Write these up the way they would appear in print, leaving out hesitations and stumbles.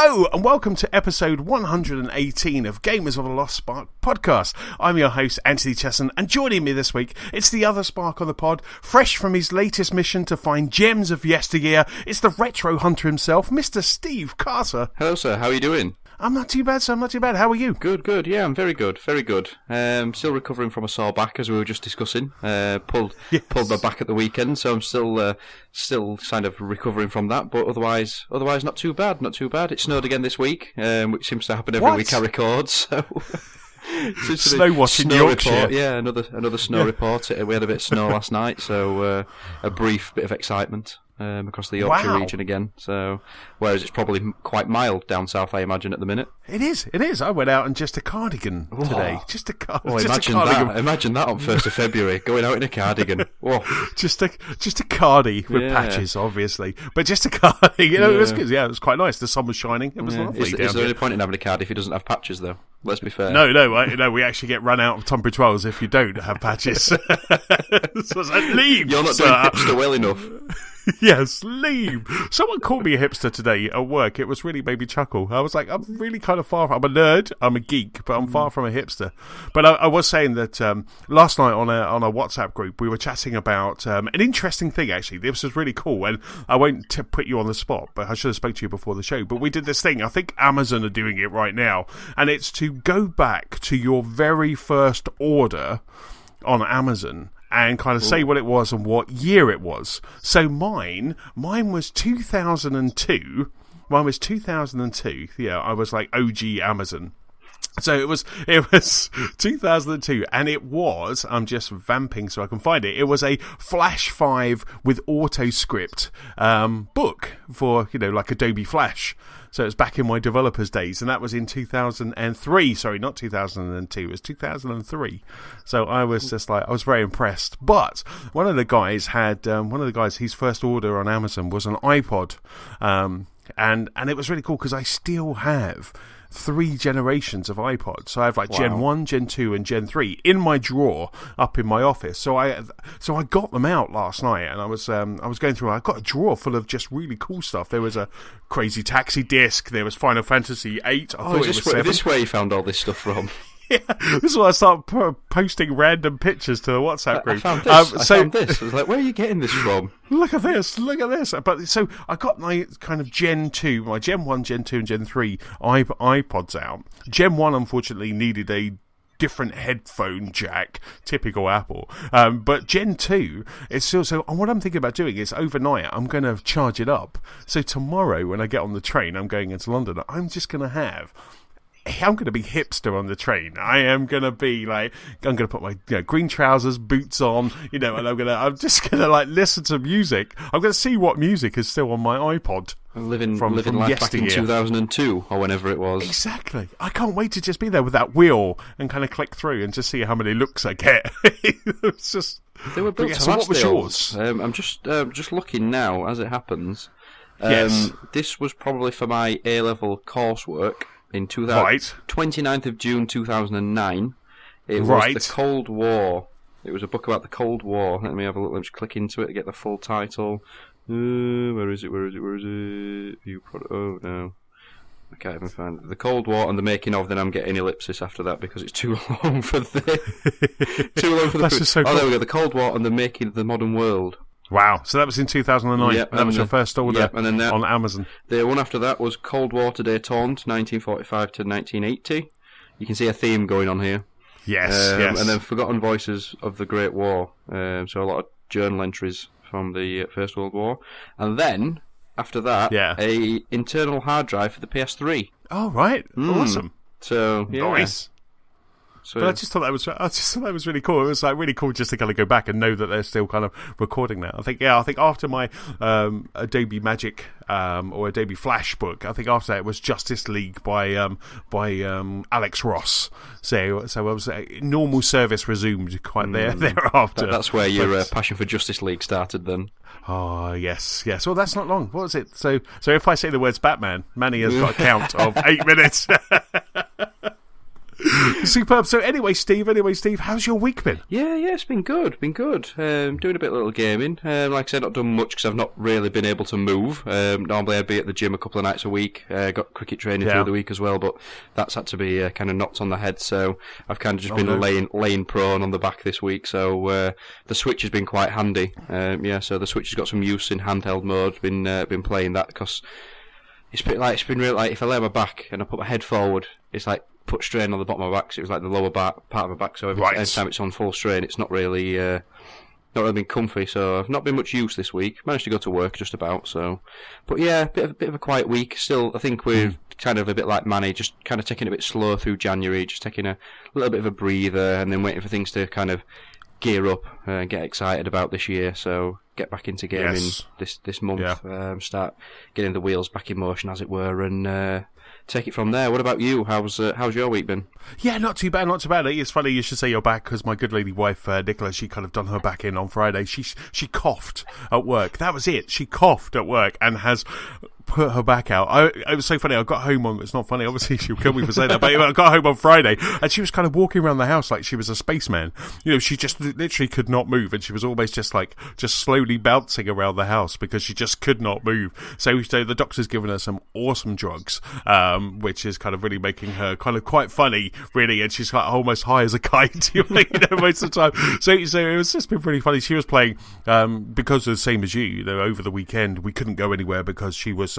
Hello and welcome to episode 118 of Gamers of the Lost Spark podcast. I'm your host, Antony Chesson, and joining me this week, it's the other Spark on the pod, fresh from his latest mission to find gems of yesteryear. It's the retro hunter himself, Mr. Steve Carter. Hello, sir. How are you doing? I'm not too bad, sir. I'm not too bad. How are you? Good. Yeah, I'm very good. Still recovering from a sore back, as we were just discussing. Pulled my back at the weekend, so I'm still kind of recovering from that. But otherwise not too bad. Not too bad. It snowed again this week, which seems to happen every week I record. So snow watching Yorkshire. Report. Yeah, another snow report. We had a bit of snow last night, so a brief bit of excitement. Across the Yorkshire region again. So, whereas it's probably quite mild down south, I imagine, at the minute. It is. I went out in just a cardigan today. Just a cardigan. Imagine that on 1st of February, going out in a cardigan. Whoa. Just a cardi with patches, obviously, but just a cardi. It was good. Yeah, it was quite nice. The sun was shining. It was lovely. Is there any point in having a cardi if it doesn't have patches, though? Let's be fair. No. We actually get run out of Tunbridge Wells if you don't have patches. So it's like, leave. You're not doing hipster well enough. Yes, leave. Someone called me a hipster today at work. It was really made me chuckle. I was like, I'm really kind of far from... I'm a nerd, I'm a geek, but I'm far from a hipster. But I was saying that last night on a WhatsApp group, we were chatting about an interesting thing, actually. This was really cool, and I won't put you on the spot, but I should have spoke to you before the show. But we did this thing. I think Amazon are doing it right now, and it's to go back to your very first order on Amazon and kind of say what it was and what year it was. So mine was 2002. Mine was 2002. Yeah, I was like OG Amazon. So it was 2002, and it was, I'm just vamping so I can find it, it was a Flash 5 with AutoScript book for, like Adobe Flash. So it was back in my developers days, and that was in 2003. Sorry, not 2002. It was 2003. So I was just like, I was very impressed. But one of the guys, his first order on Amazon was an iPod, and it was really cool because I still have 3 generations of iPods. So I have Gen 1, Gen 2 and Gen 3 in my drawer up in my office. So I got them out last night, and I was going through. I got a drawer full of just really cool stuff. There was a Crazy Taxi disc. There was Final Fantasy 8. I thought it was 7. Is this where you found all this stuff from? Yeah, this is why I started posting random pictures to the WhatsApp group. I found this. I was like, where are you getting this from? Look at this. But so I got my kind of Gen 2, my Gen 1, Gen 2 and Gen 3 iPods out. Gen 1 unfortunately needed a different headphone jack, typical Apple. But Gen 2, it's still so. And what I'm thinking about doing is overnight, I'm going to charge it up. So tomorrow when I get on the train, I'm going into London, I'm going to be hipster on the train. I am going to be like, I'm going to put my green trousers, boots on, and I'm just going to listen to music. I'm going to see what music is still on my iPod. Living life back in 2002 or whenever it was. Exactly. I can't wait to just be there with that wheel and kind of click through and just see how many looks I get. It's just. They were built to what was yours? I'm just looking now as it happens. Yes. This was probably for my A-level coursework. In 29th of June 2009, it was the Cold War. It was a book about the Cold War. Let me have a look. Let me just click into it to get the full title. Where is it? View product. Oh no, I can't even find it. The Cold War and the Making of. Then I'm getting ellipsis after that because it's too long for the. That's just so cool. Oh, there we go. The Cold War and the Making of the Modern World. Wow, so that was in 2009. Yep, that was your first order and then on Amazon. The one after that was Cold War Today Taunt, 1945 to 1980. You can see a theme going on here. Yes. And then Forgotten Voices of the Great War. So a lot of journal entries from the First World War. And then, after that, a internal hard drive for the PS3. Oh, right. Awesome. So, yeah. Nice. So, but I just thought that was really cool. It was really cool just to kind of go back and know that they're still kind of recording that. I think after my Adobe Magic or Adobe Flash book, I think after that it was Justice League by Alex Ross. So I was normal service resumed quite thereafter. That's where your passion for Justice League started then. Oh yes. Well, that's not long. What was it? So if I say the words Batman, Manny has got a count of 8 minutes. Superb. So anyway, Steve, how's your week been? Yeah, it's been good. Doing a bit of little gaming. Like I said, not done much because I've not really been able to move. Normally I'd be at the gym a couple of nights a week. Got cricket training through the week as well, but that's had to be kind of knocked on the head. So I've kind of just been laying prone on the back this week. So the Switch has been quite handy. So the Switch has got some use in handheld mode. Been playing that because it's been real. Like if I lay on my back and I put my head forward, it's like put strain on the bottom of my back. So it was like the lower part of my back. So every time it's on full strain, it's not really been comfy. So I've not been much use this week. Managed to go to work just about. So, but yeah, bit of a quiet week. Still, I think we're kind of a bit like Manny, just kind of taking it a bit slow through January, just taking a little bit of a breather, and then waiting for things to kind of gear up and get excited about this year. So get back into gaming this month. Start getting the wheels back in motion, as it were, and take it from there. What about you? How's your week been? Yeah, not too bad. It's funny you should say you're back because my good lady wife, Nicola, she kind of done her back in on Friday. She coughed at work. That was it. She coughed at work and has put her back out. It was so funny. I got home on, it's not funny, obviously she'll kill me for saying that, but I got home on Friday and she was kind of walking around the house like she was a spaceman. She just literally could not move, and she was always just slowly bouncing around the house because she just could not move. So the doctor's given her some awesome drugs, which is kind of really making her kind of quite funny, really, and she's like almost high as a kite, most of the time. So it was just been pretty funny. She was playing, because of the same as you, over the weekend we couldn't go anywhere because she was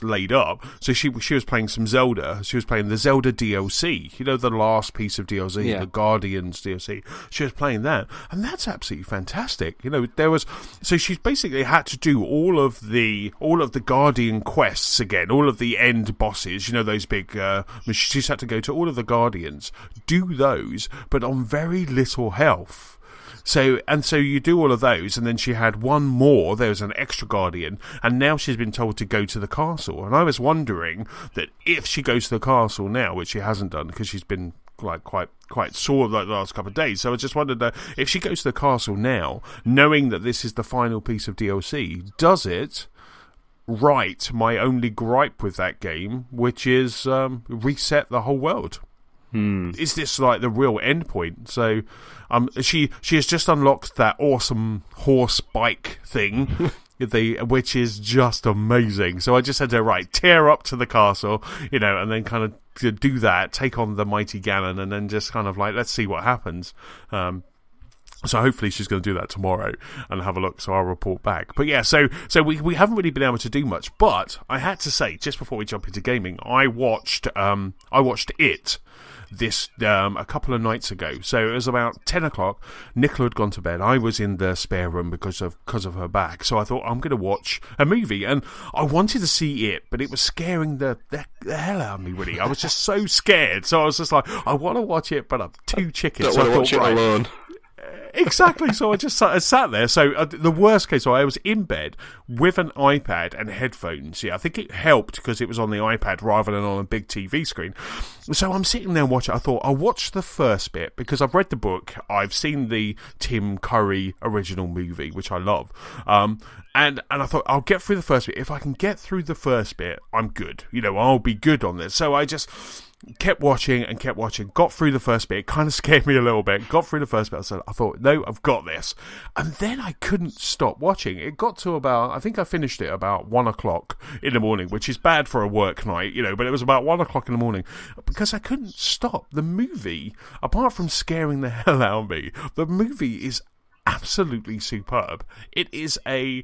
laid up. So she was playing some Zelda. She was playing the Zelda DLC. The last piece of DLC, the Guardians DLC. She was playing that, and that's absolutely fantastic. So she's basically had to do all of the Guardian quests again, all of the end bosses. Those big. She's had to go to all of the Guardians, do those, but on very little health. So you do all of those, and then she had one more. There was an extra Guardian, and now she's been told to go to the castle. And I was wondering that if she goes to the castle now, which she hasn't done because she's been quite sore the last couple of days. So I just wondered if she goes to the castle now, knowing that this is the final piece of DLC, does it right my only gripe with that game, which is reset the whole world? Is this like the real end point? So she has just unlocked that awesome horse bike thing, which is just amazing. So I just said to her, right, tear up to the castle, and then kind of do that, take on the mighty Ganon, and then just kind of let's see what happens. So hopefully she's going to do that tomorrow and have a look, so I'll report back. But yeah, so we haven't really been able to do much, but I had to say, just before we jump into gaming, I watched it this a couple of nights ago. So it was about 10 o'clock. Nicola had gone to bed. I was in the spare room because of her back. So I thought, I'm going to watch a movie, and I wanted to see it, but it was scaring the hell out of me, really. I was just so scared. So I was just like, I want to watch it, but I'm too chicken. Don't want to watch it alone. Exactly. So I just sat there. So the worst case, so I was in bed with an iPad and headphones. Yeah, I think it helped because it was on the iPad rather than on a big TV screen. So I'm sitting there watching. I thought, I'll watch the first bit because I've read the book. I've seen the Tim Curry original movie, which I love. And I thought, I'll get through the first bit. If I can get through the first bit, I'm good. I'll be good on this. So I just kept watching, got through the first bit. It kind of scared me a little bit. Got through the first bit. I thought, no, I've got this. And then I couldn't stop watching. It got to I think I finished it about 1 o'clock in the morning, which is bad for a work night, but it was about 1 o'clock in the morning because I couldn't stop. The movie, apart from scaring the hell out of me, the movie is absolutely superb. It is a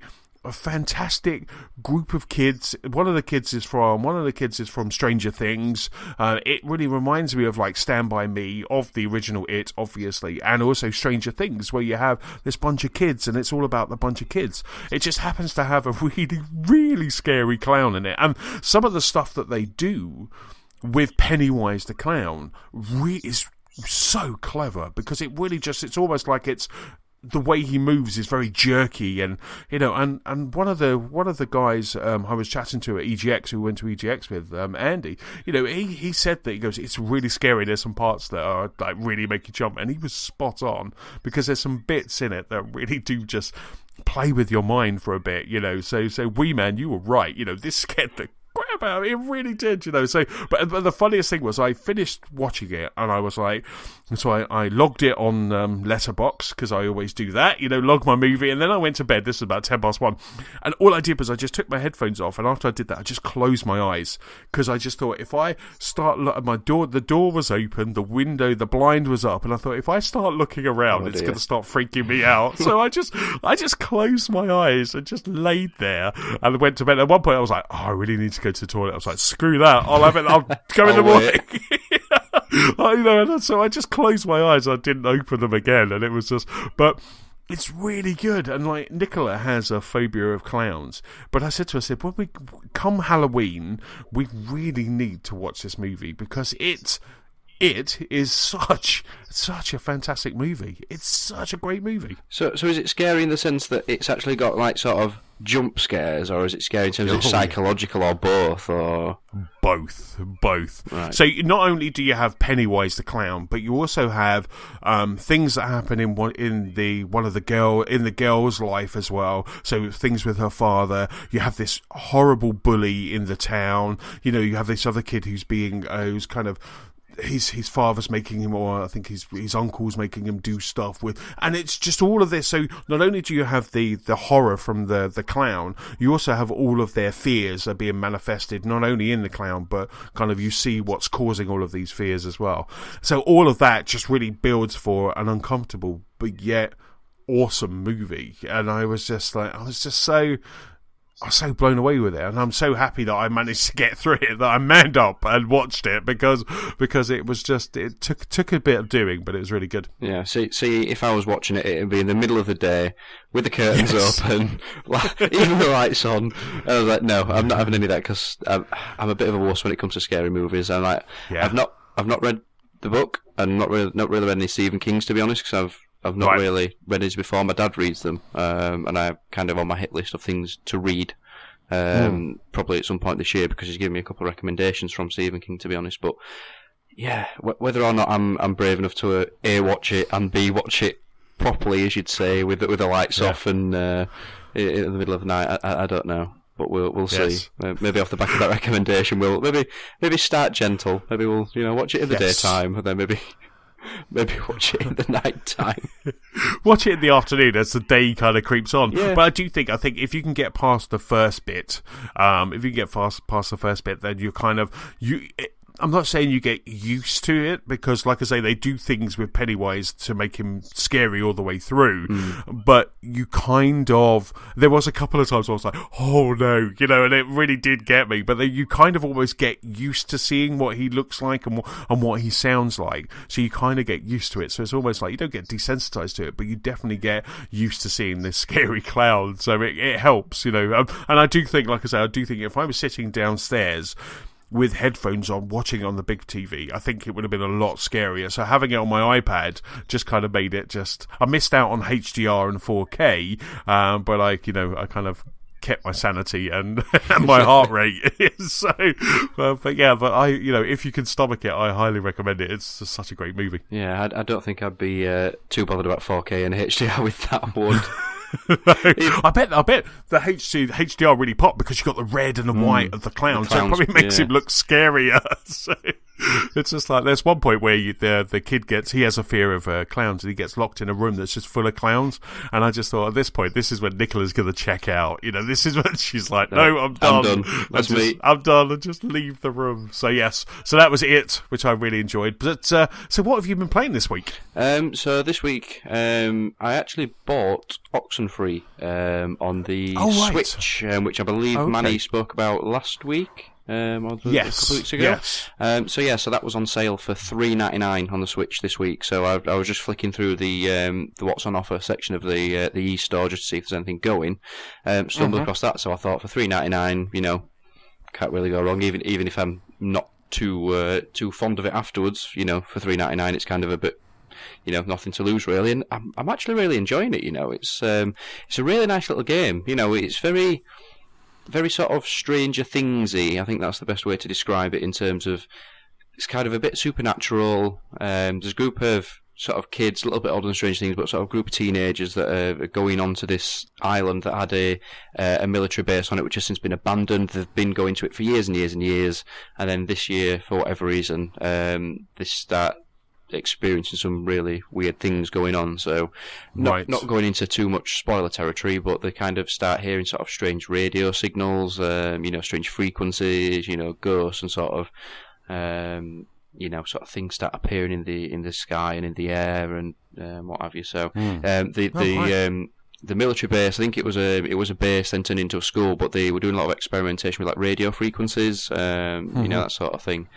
fantastic group of kids. One of the kids is from Stranger Things. It really reminds me of Stand By Me, of the original It, obviously, and also Stranger Things, where you have this bunch of kids and it's all about the bunch of kids. It just happens to have a really, really scary clown in it, and some of the stuff that they do with Pennywise the clown is so clever because it really it's almost like it's the way he moves is very jerky, and and one of the guys I was chatting to at EGX, who went to EGX with, Andy, he said that, he goes, it's really scary. There's some parts that are really make you jump, and he was spot on because there's some bits in it that really do just play with your mind for a bit, So Wee Man, you were right. This scared the crap about it. It really did, So, but the funniest thing was I finished watching it and I was like, so I logged it on Letterboxd because I always do that, log my movie, and then I went to bed. This is about 1:10, and all I did was I just took my headphones off, and after I did that, I just closed my eyes because I just thought if I start the door was open, the blind was up, and I thought if I start looking around, it's going to start freaking me out. So I just closed my eyes and just laid there and went to bed. At one point, I was like, I really need to go to the toilet. I was like, screw that, I'll go in the morning. And so I just closed my eyes. I didn't open them again, and it was just. But it's really good. And like Nicola has a phobia of clowns, but I said to her, when we come Halloween, we really need to watch this movie because it is such a fantastic movie. It's such a great movie. So is it scary in the sense that it's actually got like sort of jump scares, or is it scary in terms of psychological, or both, or both? Right. So not only do you have Pennywise the clown, but you also have things that happen in the girl's life as well. So things with her father. You have this horrible bully in the town. You have this other kid who's kind of. His father's making him, or I think his uncle's making him do stuff with, and it's just all of this. So not only do you have the horror from the clown, you also have all of their fears are being manifested not only in the clown, but kind of you see what's causing all of these fears as well. So all of that just really builds for an uncomfortable but yet awesome movie, and I was so blown away with it, and I'm so happy that I managed to get through it, that I manned up and watched it because it was just, it took a bit of doing, but it was really good. Yeah, see, if I was watching it, it'd be in the middle of the day with the curtains open, even the lights on, and I was like, no, I'm not having any of that because I'm a bit of a wuss when it comes to scary movies, and I've not read the book, and not really read any Stephen King's, to be honest, because I've not really read his before. My dad reads them, and I'm kind of on my hit list of things to read, probably at some point this year, because he's given me a couple of recommendations from Stephen King, to be honest. But yeah, whether or not I'm brave enough to A, watch it, and B, watch it properly, as you'd say, with the lights off and in the middle of the night, I don't know. But we'll see. Maybe off the back of that recommendation, we'll maybe start gentle. Maybe we'll watch it in the daytime, and then maybe watch it in the night time. Watch it in the afternoon as the day kind of creeps on. Yeah. But I think if you can get past the first bit, then you're kind of I'm not saying you get used to it, because, like I say, they do things with Pennywise to make him scary all the way through. But you kind of... There was a couple of times where I was like, oh no, and it really did get me. But then you kind of almost get used to seeing what he looks like and what he sounds like. So you kind of get used to it. So it's almost like you don't get desensitized to it, but you definitely get used to seeing this scary clown. So it helps, And I do think, like I say, if I was sitting downstairs with headphones on, watching on the big TV, I think it would have been a lot scarier. So having it on my iPad just kind of made it I missed out on HDR and 4K, but I kind of kept my sanity and my heart rate. So, if you can stomach it, I highly recommend it. It's just such a great movie. Yeah, I don't think I'd be too bothered about 4K and HDR with that one. I bet the HDR really popped because you got the red and the white of the clown, so it probably makes him look scarier. So it's just like there's one point where the kid has a fear of clowns, and he gets locked in a room that's just full of clowns. And I just thought, at this point, this is when Nicola's going to check out. This is when she's like, no, I'm done. That's me. I'm done, and just leave the room. So yes, so that was it, which I really enjoyed. But so what have you been playing this week? So this week, I actually bought Oxenfree on the Switch, which I believe Manny spoke about last week. A couple of weeks ago. Yes. So that was on sale for $3.99 on the Switch this week. So I was just flicking through the what's on offer section of the e-store just to see if there's anything going. Stumbled across that, so I thought for $3.99, can't really go wrong. Even if I'm not too fond of it afterwards, for $3.99 it's kind of a bit, nothing to lose really. And I'm actually really enjoying it. It's a really nice little game. It's very, very sort of Stranger Thingsy. I think that's the best way to describe it, in terms of it's kind of a bit supernatural. There's a group of sort of kids, a little bit older than Stranger Things, but sort of group of teenagers that are going onto this island that had a military base on it, which has since been abandoned. They've been going to it for years and years and years, and then this year, for whatever reason, they start experiencing some really weird things going on. So, not going into too much spoiler territory, but they kind of start hearing sort of strange radio signals, strange frequencies, ghosts and sort of. Sort of things start appearing in the sky and in the air and what have you. So the military base, I think it was a base then turned into a school, but they were doing a lot of experimentation with like radio frequencies, that sort of thing.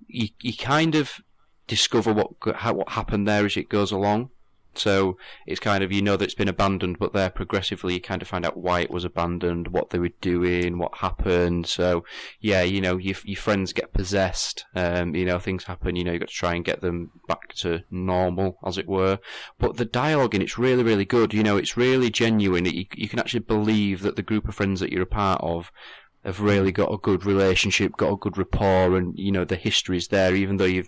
You kind of discover what happened there as it goes along. So it's kind of, that it's been abandoned, but there progressively you kind of find out why it was abandoned, what they were doing, what happened. So yeah, your friends get possessed, things happen, you've got to try and get them back to normal, as it were. But the dialogue in it's really, really good. It's really genuine. You can actually believe that the group of friends that you're a part of have really got a good relationship, got a good rapport, and the history's there, even though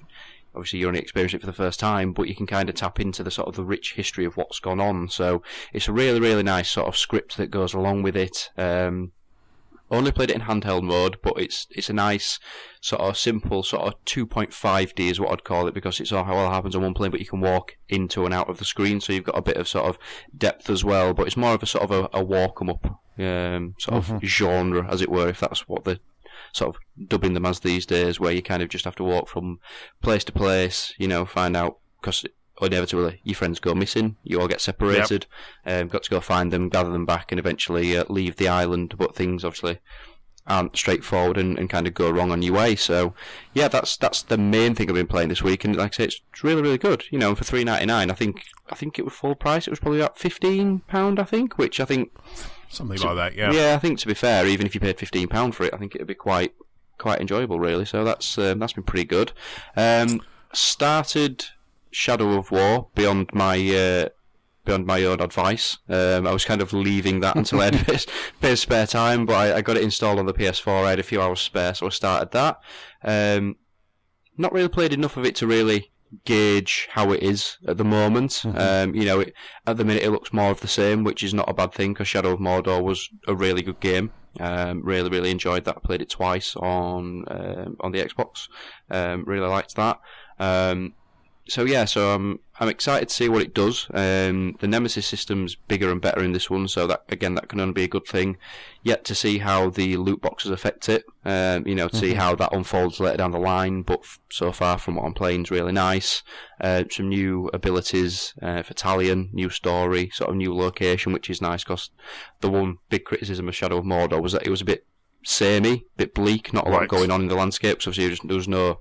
obviously you only experienced it for the first time, but you can kind of tap into the sort of the rich history of what's gone on. So it's a really, really nice sort of script that goes along with it. Only played it in handheld mode, but it's a nice sort of simple sort of 2.5D is what I'd call it, because it's all happens on one plane, but you can walk into and out of the screen, so you've got a bit of sort of depth as well. But it's more of a sort of a walk 'em up sort of genre, as it were, if that's what the sort of dubbing them as these days, where you kind of just have to walk from place to place, find out, because inevitably your friends go missing, you all get separated, got to go find them, gather them back, and eventually leave the island, but things obviously aren't straightforward and kind of go wrong on your way. So yeah, that's the main thing I've been playing this week, and like I say, it's really, really good. For $3.99, I think it was full price, it was probably about £15, I think, which I think something like that, yeah. Yeah, I think to be fair, even if you paid £15 for it, I think it'd be quite enjoyable, really. So that's been pretty good. Started Shadow of War beyond my own advice. I was kind of leaving that until I had a bit of spare time, but I got it installed on the PS4. I had a few hours spare, so I started that. Not really played enough of it to really gauge how it is at the moment. At the minute it looks more of the same, which is not a bad thing, because Shadow of Mordor was a really good game. Really, really enjoyed that. I played it twice on the Xbox. Really liked that. So I'm excited to see what it does. The Nemesis system's bigger and better in this one, so that can only be a good thing. Yet to see how the loot boxes affect it, to see how that unfolds later down the line. But so far, from what I'm playing, is really nice. Some new abilities for Talion, new story, sort of new location, which is nice, because the one big criticism of Shadow of Mordor was that it was a bit samey, a bit bleak, not a lot going on in the landscape. So obviously there was no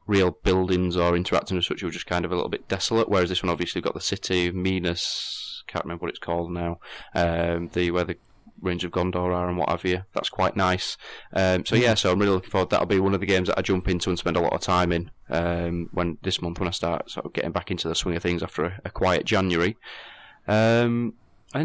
real buildings or interacting with such, it was just kind of a little bit desolate, whereas this one obviously got the city of Minas, can't remember what it's called now, where the Range of Gondor are and what have you. That's quite nice. So I'm really looking forward. That'll be one of the games that I jump into and spend a lot of time in when I start sort of getting back into the swing of things after a quiet January. And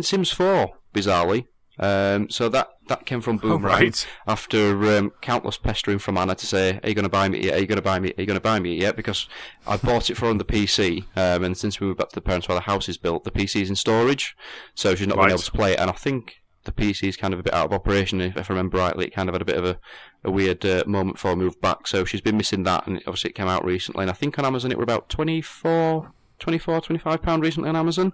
Sims 4, bizarrely. So that came from Boomerang after countless pestering from Anna to say, are you going to buy me yet? Are you going to buy me? Are you going to buy me yet? Because I bought it on the PC, and since we moved back to the parents where the house is built, the PC is in storage, so she's not been able to play it. And I think the PC is kind of a bit out of operation, if I remember rightly. It kind of had a bit of a weird moment before I moved back, so she's been missing that, and obviously it came out recently, and I think on Amazon it were about £25 recently on Amazon.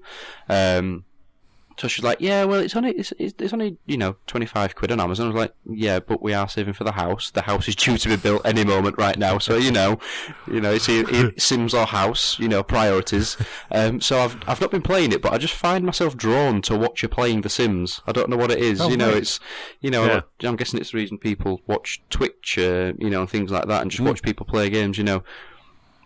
So she's like, yeah, well, it's only £25 on Amazon. I was like, yeah, but we are saving for the house. The house is due to be built any moment right now. So it's Sims or house, priorities. So I've not been playing it, but I just find myself drawn to watch you playing The Sims. I don't know what it is. I'm guessing it's the reason people watch Twitch, and things like that, and just watch people play games.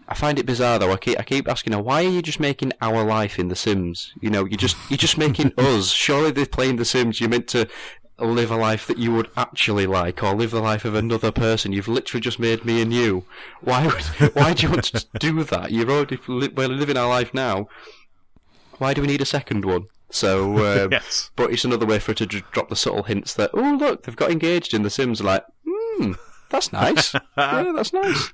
I find it bizarre though. I keep asking her, why are you just making our life in The Sims? You're just making us. Surely they're playing The Sims. You're meant to live a life that you would actually like, or live the life of another person. You've literally just made me and you. Why do you want to do that? We're living our life now. Why do we need a second one? So, yes. But it's another way for her to drop the subtle hints that, oh look, they've got engaged in The Sims. Like, that's nice. Yeah, that's nice.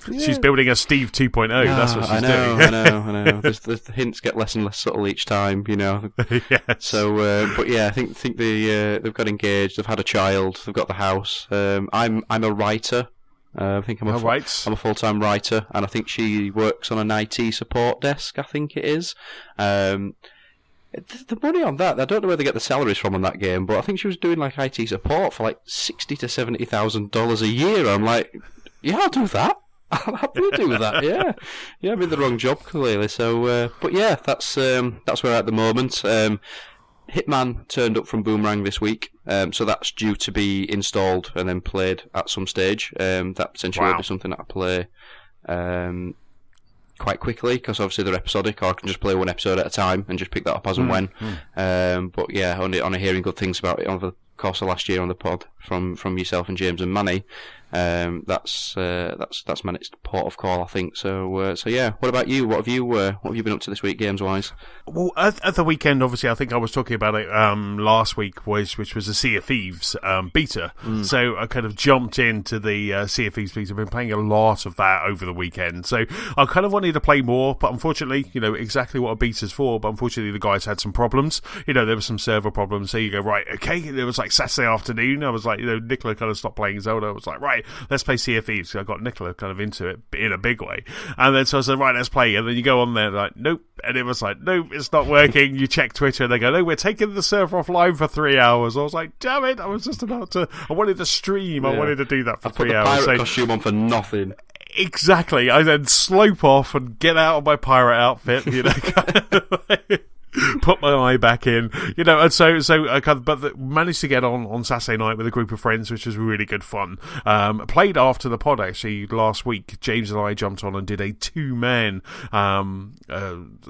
She's building a Steve 2.0. That's what she's doing. I know. The hints get less and less subtle each time, Yes. So, but yeah, I think they've got engaged. They've had a child. They've got the house. I'm a writer. I think I'm a full-time writer, and I think she works on an IT support desk. I think it is. The money on that, I don't know where they get the salaries from on that game, but I think she was doing like IT support for like $60,000 to $70,000 a year. I'm like, yeah, I'll do that. I'll happily do that. Yeah, I'm in the wrong job clearly. So, but yeah, that's where we're at the moment. Hitman turned up from Boomerang this week, so that's due to be installed and then played at some stage. That potentially will be something that I play quite quickly, because obviously they're episodic, or I can just play one episode at a time and just pick that up as and when. But yeah, only hearing good things about it over the course of last year on the pod from yourself and James and Manny. That's my next port of call, I think. So yeah. What about you? What have you been up to this week, games wise? Well, at the weekend, obviously, I think I was talking about it last week, which was the Sea of Thieves beta. So I kind of jumped into the Sea of Thieves beta. I've been playing a lot of that over the weekend. So I kind of wanted to play more, but unfortunately, exactly what a beta's for. But unfortunately, the guys had some problems. There were some server problems. So you go, right, okay. It was like Saturday afternoon. I was like, Nicola kind of stopped playing Zelda. I was like, right, let's play Sea of Thieves. So I got Nicola kind of into it in a big way. And then so I said, right, let's play. And then you go on there like, nope. And it was like, nope, it's not working. You check Twitter and they go, no, we're taking the server offline for 3 hours. I was like, damn it. I was just about to, I wanted to stream. Yeah. I wanted to do that for 3 hours. I put the pirate costume on for nothing. Exactly. I then slope off and get out of my pirate outfit, put my eye back in, and so I but managed to get on Saturday night with a group of friends, which was really good fun. Played after the pod actually last week. James and I jumped on and did a 2-man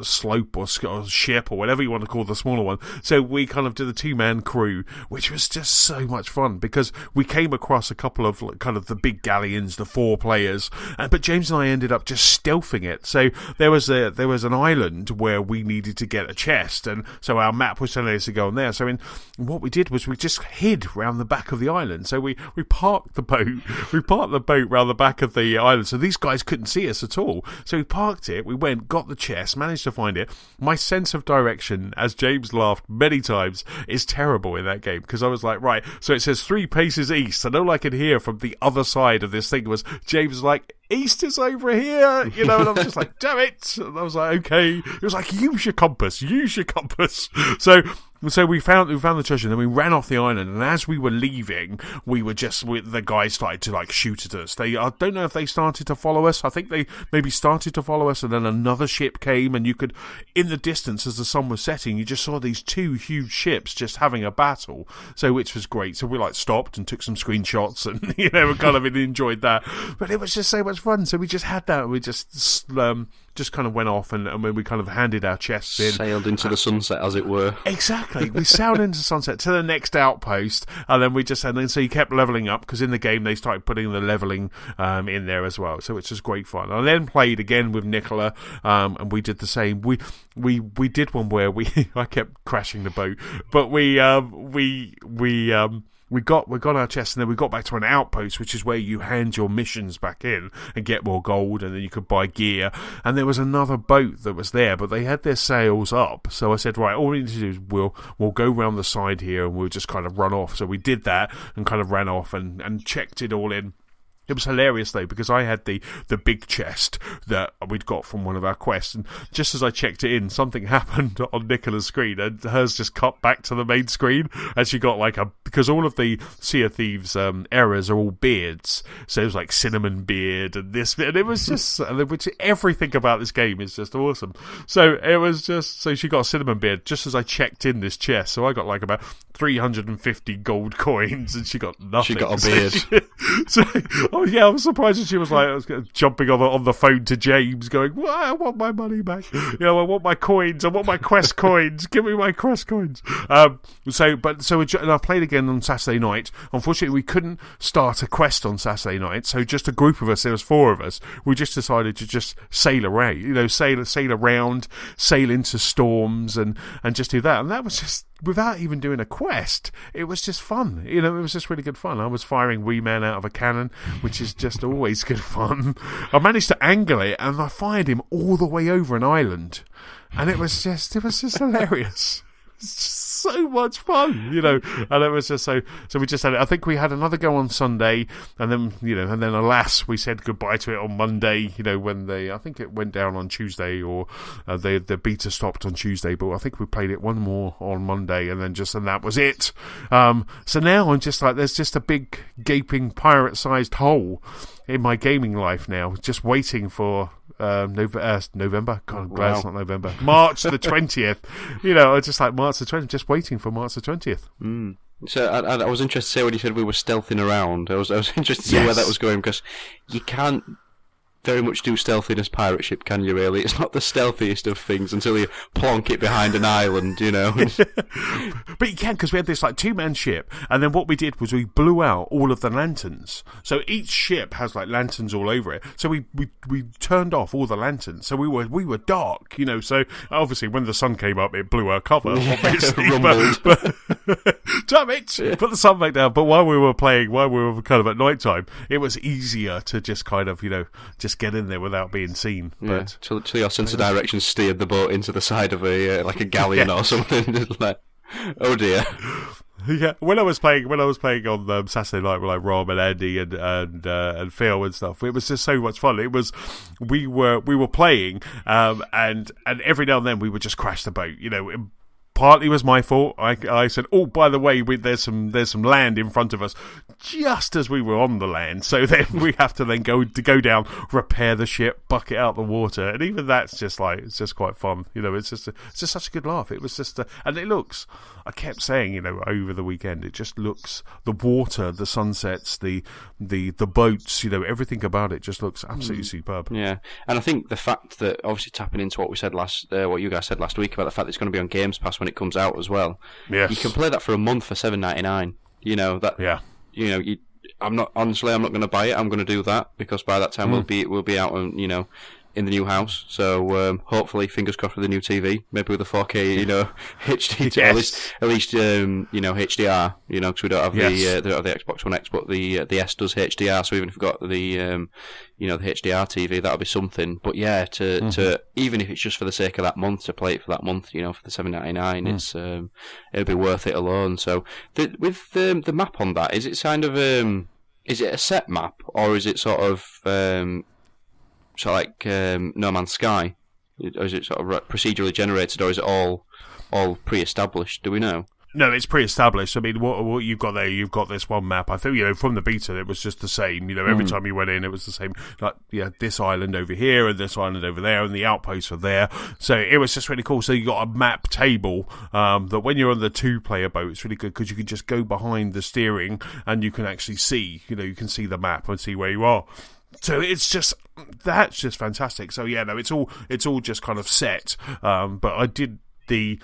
slope or ship or whatever you want to call the smaller one. So we kind of did the 2-man crew, which was just so much fun because we came across a couple of kind of the big galleons, the 4 players, but James and I ended up just stealthing it. So there was an island where we needed to get a chest. And so our map was telling us to go on there. So what we did was we just hid round the back of the island. So we parked the boat. We parked the boat round the back of the island. So these guys couldn't see us at all. So we parked it. We went, got the chest, managed to find it. My sense of direction, as James laughed many times, is terrible in that game. Because I was like, right, so it says 3 paces east. And all I could hear from the other side of this thing was James like, east is over here, and I was just like, damn it. And I was like, okay. It was like, use your compass. So we found the treasure, and then we ran off the island, and as we were leaving, the guys started to like shoot at us. I don't know if they started to follow us. I think they maybe started to follow us, and then another ship came, and you could, in the distance as the sun was setting, you just saw these 2 huge ships just having a battle. So which was great. So we like stopped and took some screenshots, and we kind of enjoyed that. But it was just so much fun. So we just had that. And we just kind of went off, and when we kind of handed our chests in, sailed into the sunset, as it were. Exactly. We sailed into sunset to the next outpost, and then so you kept leveling up, because in the game they started putting the leveling in there as well. So it's just great fun. I then played again with Nicola, and we did the same. We did one where I kept crashing the boat, but we got our chests, and then we got back to an outpost, which is where you hand your missions back in and get more gold, and then you could buy gear. And there was another boat that was there, but they had their sails up. So I said, right, all we need to do is we'll go round the side here, and we'll just kind of run off. So we did that and kind of ran off and checked it all in. It was hilarious though, because I had the big chest that we'd got from one of our quests, and just as I checked it in, something happened on Nicola's screen, and hers just cut back to the main screen, and she got like because all of the Sea of Thieves errors are all beards, so it was like cinnamon beard and this, and it was just which everything about this game is just awesome. So it was just, so she got a cinnamon beard just as I checked in this chest, so I got like about 350 gold coins, and she got nothing. She got a beard. Oh yeah, I was surprised that she was like, I was jumping on the phone to James, going, well, I want my money back. I want my coins. I want my quest coins. Give me my quest coins. And I played again on Saturday night. Unfortunately, we couldn't start a quest on Saturday night, so just a group of us. There was 4 of us. We just decided to just sail around, sail around, sail into storms, and just do that. And that was just without even doing a quest. It was just fun. It was just really good fun. I was firing wee men out of a cannon, which is just always good fun. I managed to angle it, and I fired him all the way over an island, and it was just hilarious. It's just so much fun, and it was just so we just had it. I think we had another go on Sunday, and then alas, we said goodbye to it on Monday, when I think it went down on Tuesday, or the beta stopped on Tuesday, but I think we played it one more on Monday, and that was it. So now I'm just like, there's just a big gaping pirate-sized hole in my gaming life now, just waiting for November. God, I'm glad it's not November. March the 20th. I just like March the 20th, just waiting for March the 20th. So I was interested to say when you said we were stealthing around. I was interested to see where that was going, because you can't very much do stealthiness pirate ship, can you, really? It's not the stealthiest of things until you plonk it behind an island, But you can, because we had this like 2-man ship, and then what we did was we blew out all of the lanterns. So each ship has like lanterns all over it. So we turned off all the lanterns. So we were dark, So obviously when the sun came up, it blew our cover, obviously. but damn it! Yeah. Put the sun back down. But while we were kind of at night time, it was easier to just kind of, just get in there without being seen. But till your sense of direction steered the boat into the side of a galleon or something. Like, oh dear. Yeah, when I was playing on Saturday night with like Rob and Andy and Phil and stuff, it was just so much fun. It was we were playing and every now and then we would just crash the boat. Partly was my fault. I said, "Oh, by the way, there's some land in front of us," just as we were on the land. So then we have to then go down, repair the ship, bucket out the water, and even that's just like, it's just quite fun. It's just such a good laugh. It was just, and it looks. I kept saying, over the weekend, it just looks, the water, the sunsets, the boats, everything about it just looks absolutely superb. Yeah, and I think the fact that, obviously tapping into what you guys said last week about the fact that it's going to be on Games Pass when it comes out as well. Yes. You can play that for a month for $7.99. Yeah. I'm not going to buy it. I'm going to do that because by that time we'll be out on, in the new house. So hopefully, fingers crossed, with the new TV, maybe with a 4K, HD, yes. at least HDR, because we don't have the Xbox One X, but the S does HDR. So even if we've got the the HDR TV, that'll be something. But yeah, to even if it's just for the sake of that month, to play it for that month, for the $7.99, it's it'll be worth it alone. So with the map on that, is it kind of is it a set map, or is it sort of like No Man's Sky? Or is it sort of procedurally generated, or is it all pre-established? Do we know? No, it's pre-established. I mean, what you've got there, you've got this one map. I think, from the beta, it was just the same. Every time you went in, it was the same. Like, this island over here and this island over there, and the outposts are there. So it was just really cool. So you got a map table that when you're on the 2-player boat, it's really good because you can just go behind the steering and you can actually see. You can see the map and see where you are. So that's just fantastic. So yeah, no, it's all just kind of set. But I did the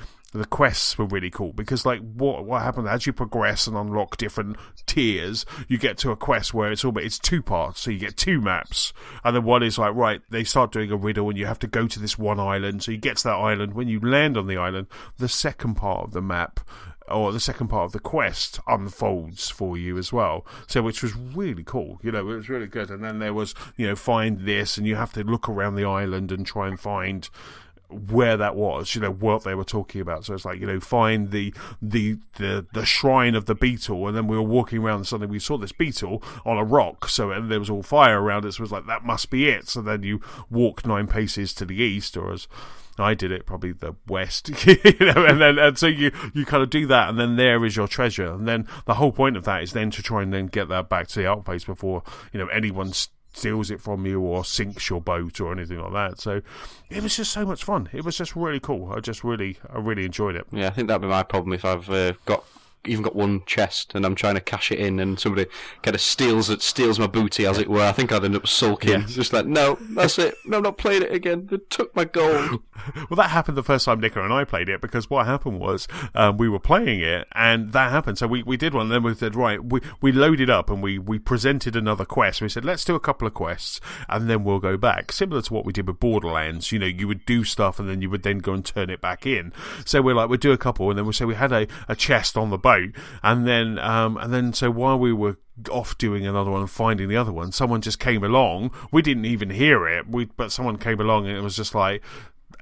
quests were really cool because like what happened as you progress and unlock different tiers, you get to a quest where it's 2 parts. So you get 2 maps, and then one is like, right, they start doing a riddle and you have to go to this one island. So you get to that island. When you land on the island, the second part of the map, or the second part of the quest, unfolds for you as well. So, which was really cool. It was really good. And then there was, find this, and you have to look around the island and try and find where that was, what they were talking about. So it's like, find the shrine of the beetle, and then we were walking around and suddenly we saw this beetle on a rock, and there was all fire around it, so it was like, that must be it. So then you walk 9 paces to the east, or as I did it, probably the west, and so you kind of do that, and then there is your treasure, and then the whole point of that is then to try and then get that back to the outpost before anyone steals it from you or sinks your boat or anything like that. So it was just so much fun. It was just really cool. I really enjoyed it. Yeah, I think that'd be my problem if I've got even got one chest, and I'm trying to cash it in, and somebody kind of steals my booty, as it were. I think I'd end up sulking. Yeah. It's just like, no, that's it. No, I'm not playing it again. They took my gold. Well, that happened the first time Nicola and I played it, because what happened was we were playing it, and that happened. So we did one, and then we said, right, we loaded up, and we presented another quest. We said, let's do a couple of quests, and then we'll go back. Similar to what we did with Borderlands. You would do stuff, and then you would then go and turn it back in. So we're like, we'd do a couple, and then we'll say we had a chest on the boat, and then so while we were off doing another one and finding the other one, someone just came along. We didn't even hear it, but someone came along, and it was just like,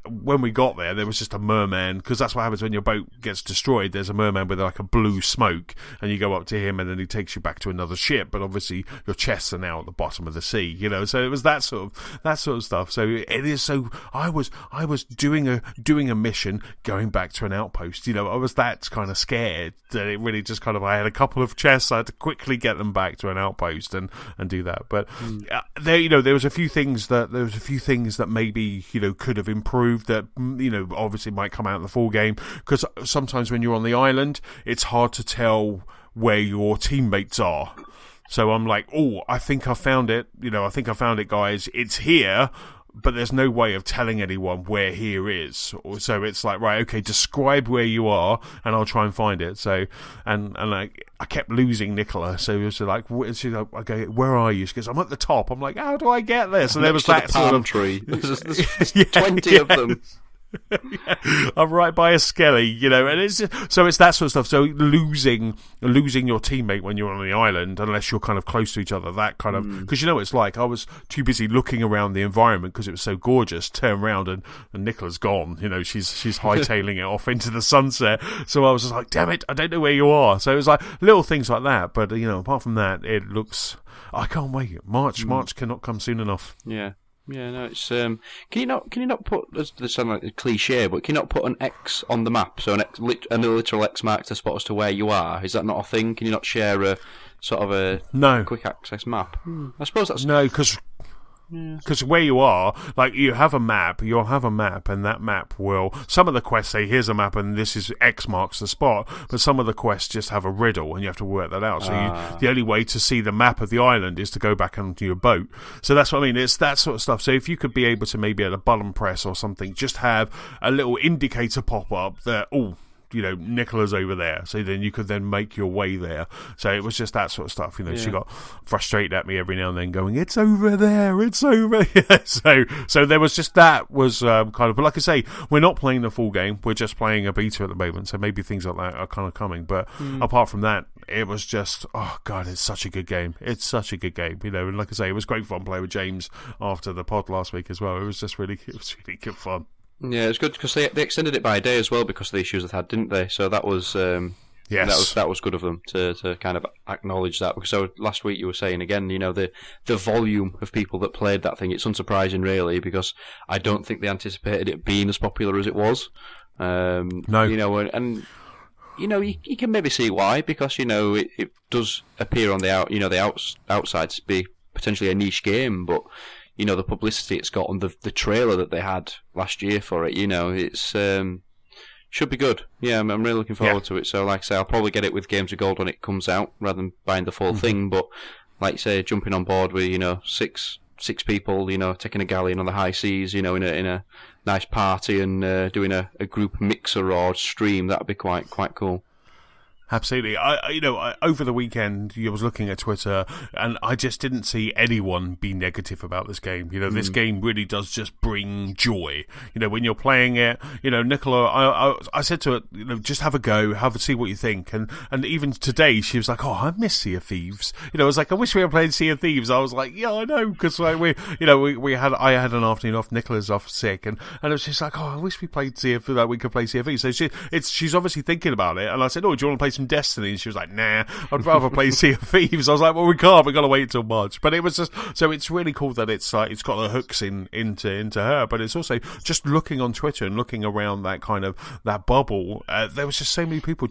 when we got there was just a merman, because that's what happens when your boat gets destroyed. There's a merman with like a blue smoke, and you go up to him, and then he takes you back to another ship, but obviously your chests are now at the bottom of the sea, so it was that sort of stuff. So it is. So I was doing a mission, going back to an outpost. I was that kind of scared that it really just kind of, I had a couple of chests, I had to quickly get them back to an outpost and do that. But there was a few things that maybe could have improved, that obviously might come out in the full game, because sometimes when you're on the island, it's hard to tell where your teammates are. So I'm like, I think I found it. Guys. It's here, but there's no way of telling anyone where here is. So it's like, right, okay, describe where you are, and I'll try and find it. So, and I kept losing Nicola. So it was like, she's like, okay, where are you? She goes, I'm at the top. I'm like, how do I get there? So there was that sort of tree. There's 20 of them. I'm right by a skelly, and it's that sort of stuff. So losing your teammate when you're on the island, unless you're kind of close to each other, that kind of, because it's like, I was too busy looking around the environment because it was so gorgeous, turn around and Nicola's gone. She's hightailing it off into the sunset. So I was just like, damn it, I don't know where you are. So it was like little things like that. But apart from that, it looks, I can't wait. March cannot come soon enough. Yeah. Yeah, no, it's can you not put, this sounds like a cliche, but can you not put an X on the map, so a literal X marks the spot as to where you are? Is that not a thing? Can you not share a sort of a quick access map? I suppose that's no, because where you are, like, you'll have a map, and that map will, some of the quests say, here's a map, and this is X marks the spot, but some of the quests just have a riddle, and you have to work that out. So the only way to see the map of the island is to go back onto your boat. So that's what I mean, it's that sort of stuff. So if you could be able to, maybe at a button press or something, just have a little indicator pop up that, Nicola's over there, so then you could then make your way there. So it was just that sort of stuff. She got frustrated at me every now and then, going, "It's over there, it's over." So there was just that was kind of. But like I say, we're not playing the full game. We're just playing a beta at the moment. So maybe things like that are kind of coming. But apart from that, it was just, oh god, it's such a good game. It's such a good game. And like I say, it was great fun playing with James after the pod last week as well. It was just really good fun. Yeah, it's good because they extended it by a day as well because of the issues they had, didn't they? So that was that was good of them to kind of acknowledge that. So last week you were saying again, the volume of people that played that thing. It's unsurprising really, because I don't think they anticipated it being as popular as it was. No, you can maybe see why, because it does appear on the outside to be potentially a niche game, but the publicity it's got on the trailer that they had last year for it, it's should be good. Yeah, I'm really looking forward to it. So, like I say, I'll probably get it with Games of Gold when it comes out, rather than buying the full thing. But, like you say, jumping on board with six people, taking a galleon on the high seas, in a nice party and doing a group mixer or stream, that'd be quite cool. Absolutely. I over the weekend, I was looking at Twitter, and I just didn't see anyone be negative about this game. This game really does just bring joy. When you're playing it, Nicola, I said to her, just have a go, see what you think. And even today, she was like, oh, I miss Sea of Thieves. I was like, I wish we were playing Sea of Thieves. I was like, yeah, I know, because I had an afternoon off, Nicola's off sick, and it was just like, oh, I wish we played we could play Sea of Thieves. So she's obviously thinking about it, and I said, oh, do you want to play some Destiny? And she was like, nah, I'd rather play Sea of Thieves. I was like, well, we can't, we've got to wait until March. But it was just, so it's really cool that it's got the hooks into her, but it's also just looking on Twitter and looking around that kind of that bubble, there was just so many people,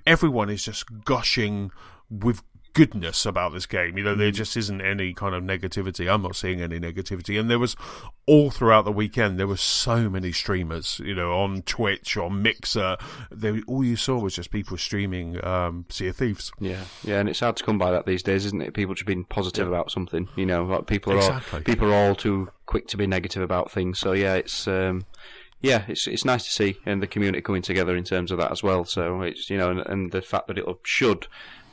everyone is just gushing with goodness about this game. There just isn't any kind of negativity. I'm not seeing any negativity. And there was, all throughout the weekend, there were so many streamers, on Twitch, on Mixer. All you saw was just people streaming Sea of Thieves. Yeah, and it's hard to come by that these days, isn't it? People just being positive about something. Like people are all too quick to be negative about things. So yeah, it's nice to see, and the community coming together in terms of that as well. So it's and the fact that it should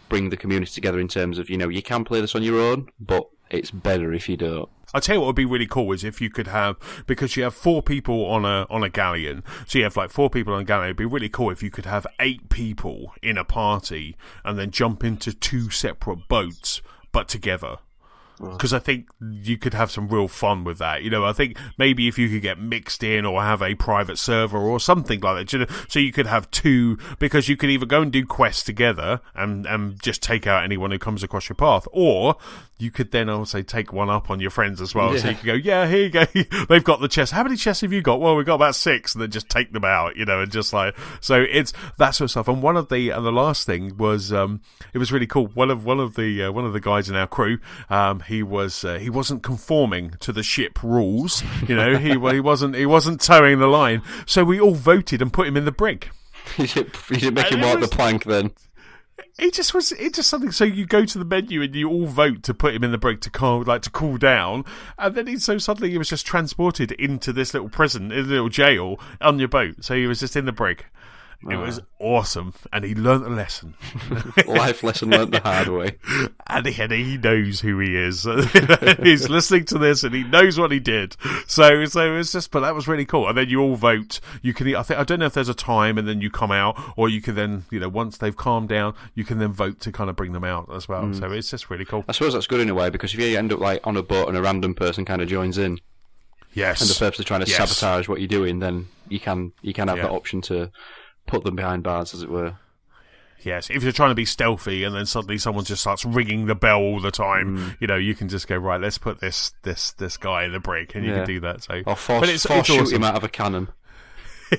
bring the community together in terms of you can play this on your own, but it's better if you don't. I'll tell you what would be really cool is if you could have, because you have 4 people on a galleon, so you have like 4 people on a galleon. It'd be really cool if you could have 8 people in a party and then jump into 2 separate boats but together. Because I think you could have some real fun with that. I think maybe if you could get mixed in or have a private server or something like that. So you could have 2, because you could either go and do quests together and just take out anyone who comes across your path, or you could then, I would say, take one up on your friends as well. Yeah. So you could go, yeah, here you go. They've got the chest. How many chests have you got? Well, we've got about 6, and then just take them out, and just like, so it's that sort of stuff. And the last thing was, it was really cool. One of the guys in our crew, he wasn't conforming to the ship rules. He wasn't towing the line. So we all voted and put him in the brig. You didn't make him walk the plank then. It just something. So you go to the menu and you all vote to put him in the brig to cool down, and then suddenly he was just transported into this little prison, in a little jail on your boat. So he was just in the brig. It was awesome, and he learnt a lesson. Life lesson learnt the hard way. And he knows who he is. He's listening to this, and he knows what he did. So it's just, but that was really cool. And then you all vote. You can, I don't know if there's a time, and then you come out, or you can then, once they've calmed down, you can then vote to kind of bring them out as well. So it's just really cool. I suppose that's good in a way, because if you end up like on a boat and a random person kind of joins in, yes, and the purpose of trying to sabotage what you're doing, then you can have that option to put them behind bars, as it were. Yes, if you're trying to be stealthy and then suddenly someone just starts ringing the bell all the time, you can just go, right, let's put this guy in the brig, and you can do that. So, or force shoot him out of a cannon.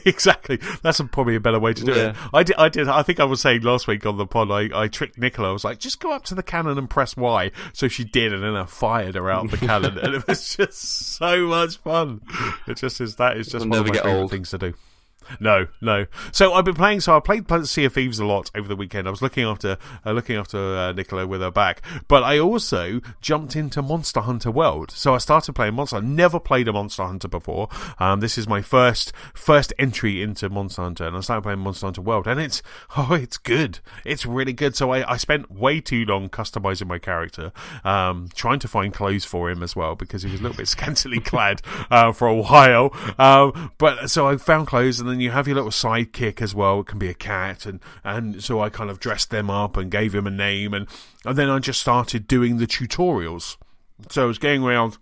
Exactly, that's probably a better way to do it. I think I was saying last week on the pod, I tricked Nicola. I was like, just go up to the cannon and press Y. So she did, and then I fired her out the cannon, and it was just so much fun. It just is. That is just one of my favorite things to do. No. So I've been playing. So I played Sea of Thieves a lot over the weekend. I was looking after Nicola with her back, but I also jumped into Monster Hunter World. So I started playing Monster Hunter. Never played a Monster Hunter before. This is my first entry into Monster Hunter, and I started playing Monster Hunter World, and it's good. It's really good. So I spent way too long customizing my character, trying to find clothes for him as well, because he was a little bit scantily clad for a while. But so I found clothes, and then you have your little sidekick as well. It can be a cat, and so I kind of dressed them up and gave him a name, and then I just started doing the tutorials. So I was going around.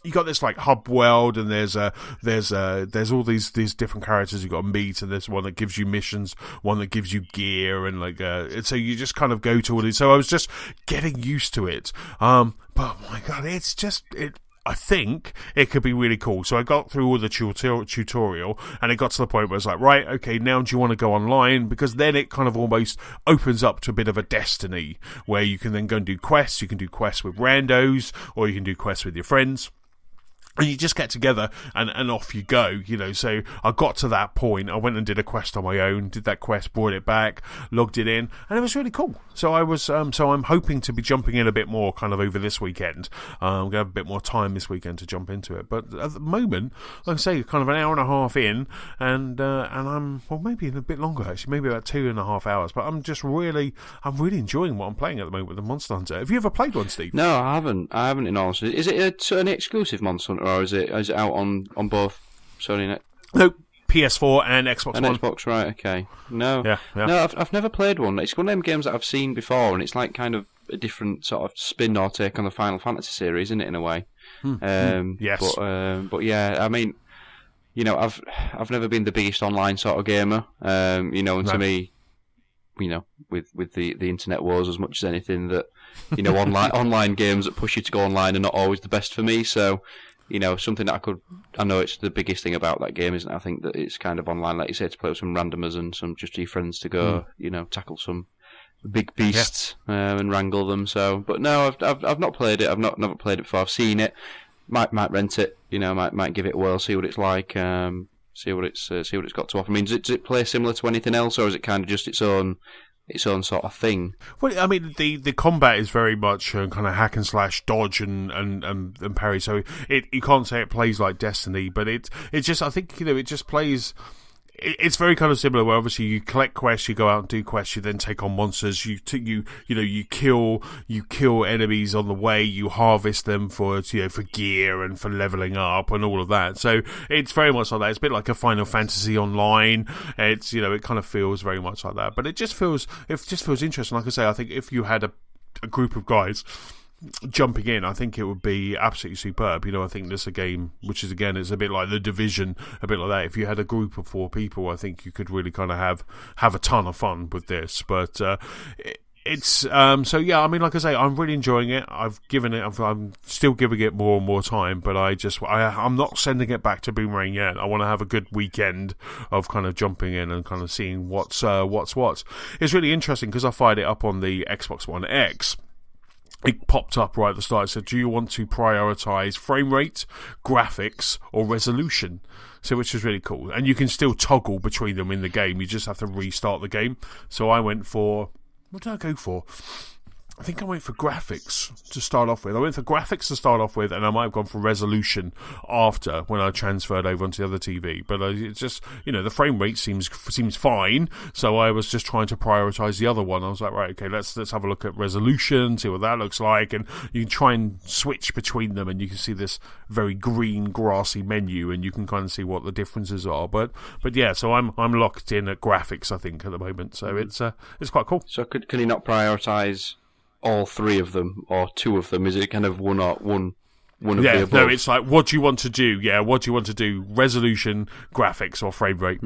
You got this like hub world, and there's all these different characters you got to meet, and there's one that gives you missions, one that gives you gear, and so you just kind of go to all these. So I was just getting used to it. But oh my god, it's just it. I think it could be really cool. So I got through all the tutorial, and it got to the point where it's like, right, okay, now do you want to go online? Because then it kind of almost opens up to a bit of a Destiny, where you can then go and do quests. You can do quests with randos, or you can do quests with your friends. And you just get together and off you go, So I got to that point. I went and did a quest on my own, did that quest, brought it back, logged it in, and it was really cool. So I'm hoping to be jumping in a bit more kind of over this weekend. I'm going to have a bit more time this weekend to jump into it. But at the moment, like I say, kind of an hour and a half in, and I'm, well, maybe a bit longer actually, maybe about 2.5 hours. But I'm really enjoying what I'm playing at the moment with the Monster Hunter. Have you ever played one, Steve? No, I haven't in all honesty. Is it an exclusive Monster Hunter? Or is it out on both Sony and No, PS4 and Xbox One. Xbox, right? Okay. No, yeah. No, I've never played one. It's one of them games that I've seen before, and it's like kind of a different sort of spin or take on the Final Fantasy series, isn't it? In a way. Yes. But yeah, I mean, I've never been the biggest online sort of gamer. And to me, with the internet wars as much as anything, that online games that push you to go online are not always the best for me. So. Something that I know it's the biggest thing about that game, isn't it? I think that it's kind of online, like you say, to play with some randomers and some just your friends to go, tackle some big beasts and wrangle them. So, but no, I've not played it. I've never played it before. I've seen it. Might rent it. Might give it a whirl. See what it's like. See what it's got to offer. I mean, does it play similar to anything else, or is it kind of just its own sort of thing? Well, I mean, the combat is very much kind of hack and slash, dodge and parry. So you can't say it plays like Destiny, but it just, I think, it just plays. It's very kind of similar. Where obviously you collect quests, you go out and do quests, you then take on monsters. You kill enemies on the way. You harvest them for gear and for leveling up and all of that. So it's very much like that. It's a bit like a Final Fantasy Online. It's it kind of feels very much like that. But it just feels interesting. Like I say, I think if you had a group of guys jumping in, I think it would be absolutely superb. I think this is a game which is, again, it's a bit like The Division, a bit like that. If you had a group of 4 people, I think you could really kind of have a ton of fun with this. But it's so yeah. I mean, like I say, I'm really enjoying it. I'm still giving it more and more time, but I'm not sending it back to Boomerang yet. I want to have a good weekend of kind of jumping in and kind of seeing what's what. It's really interesting because I fired it up on the Xbox One X. It popped up right at the start. It said, do you want to prioritise frame rate, graphics, or resolution? So, which is really cool. And you can still toggle between them in the game. You just have to restart the game. So I went for... What did I go for? I think I went for graphics to start off with. And I might have gone for resolution after, when I transferred over onto the other TV. But it's just, the frame rate seems fine. So I was just trying to prioritise the other one. I was like, right, okay, let's have a look at resolution, see what that looks like, and you can try and switch between them, and you can see this very green, grassy menu, and you can kind of see what the differences are. But yeah, so I'm locked in at graphics, I think, at the moment. So it's quite cool. So can you not prioritise all 3 of them or 2 of them? Is it kind of one of the above? No, it's like, what do you want to do? Yeah, what do you want to do? Resolution, graphics, or frame rate?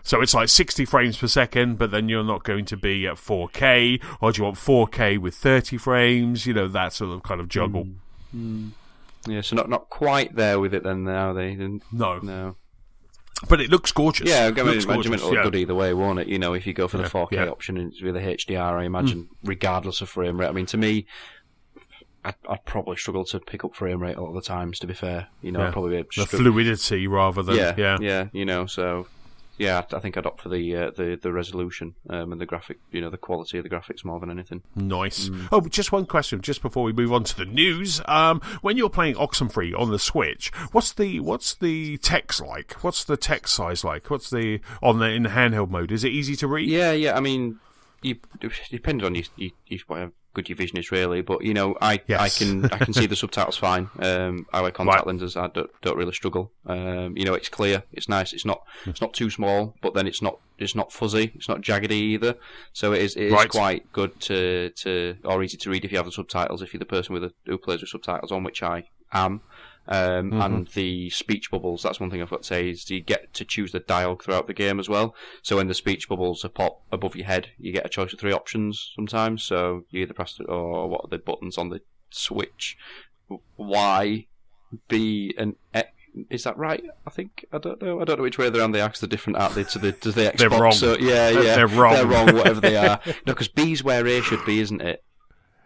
So it's like 60 frames per second, but then you're not going to be at 4K, or do you want 4K with 30 frames? That sort of kind of juggle. Yeah, so not quite there with it then, are they? No. But it looks gorgeous. Yeah, I mean, it'll look good either way, won't it? If you go for the 4K option and it's with a HDR, I imagine, regardless of frame rate. I mean, to me, I'd probably struggle to pick up frame rate all the times, to be fair. I'd probably the fluidity rather than... so... Yeah, I think I'd opt for the resolution and the graphic, the quality of the graphics more than anything. Nice. Oh, just one question, just before we move on to the news. When you're playing Oxenfree on the Switch, what's the text like? What's the text size like? What's in the handheld mode? Is it easy to read? Yeah. I mean, it depends on how good your vision is, really. But I can see the subtitles fine. I wear contact lenses. I don't really struggle. It's clear. It's nice. It's not too small, but then it's not fuzzy. It's not jaggedy either. So it is quite good or easy to read if you have the subtitles. If you're the person who plays with subtitles on, which I am. And the speech bubbles, that's one thing I've got to say, is you get to choose the dialogue throughout the game as well. So when the speech bubbles are pop above your head, you get a choice of 3 options sometimes. So you either press what are the buttons on the Switch? Y, B, and X. Is that right? I think I don't know which way around they are, because they're different, aren't they, to the Xbox? They're wrong. So, yeah, they're wrong. They're wrong, whatever they are. No, because B's where A should be, isn't it?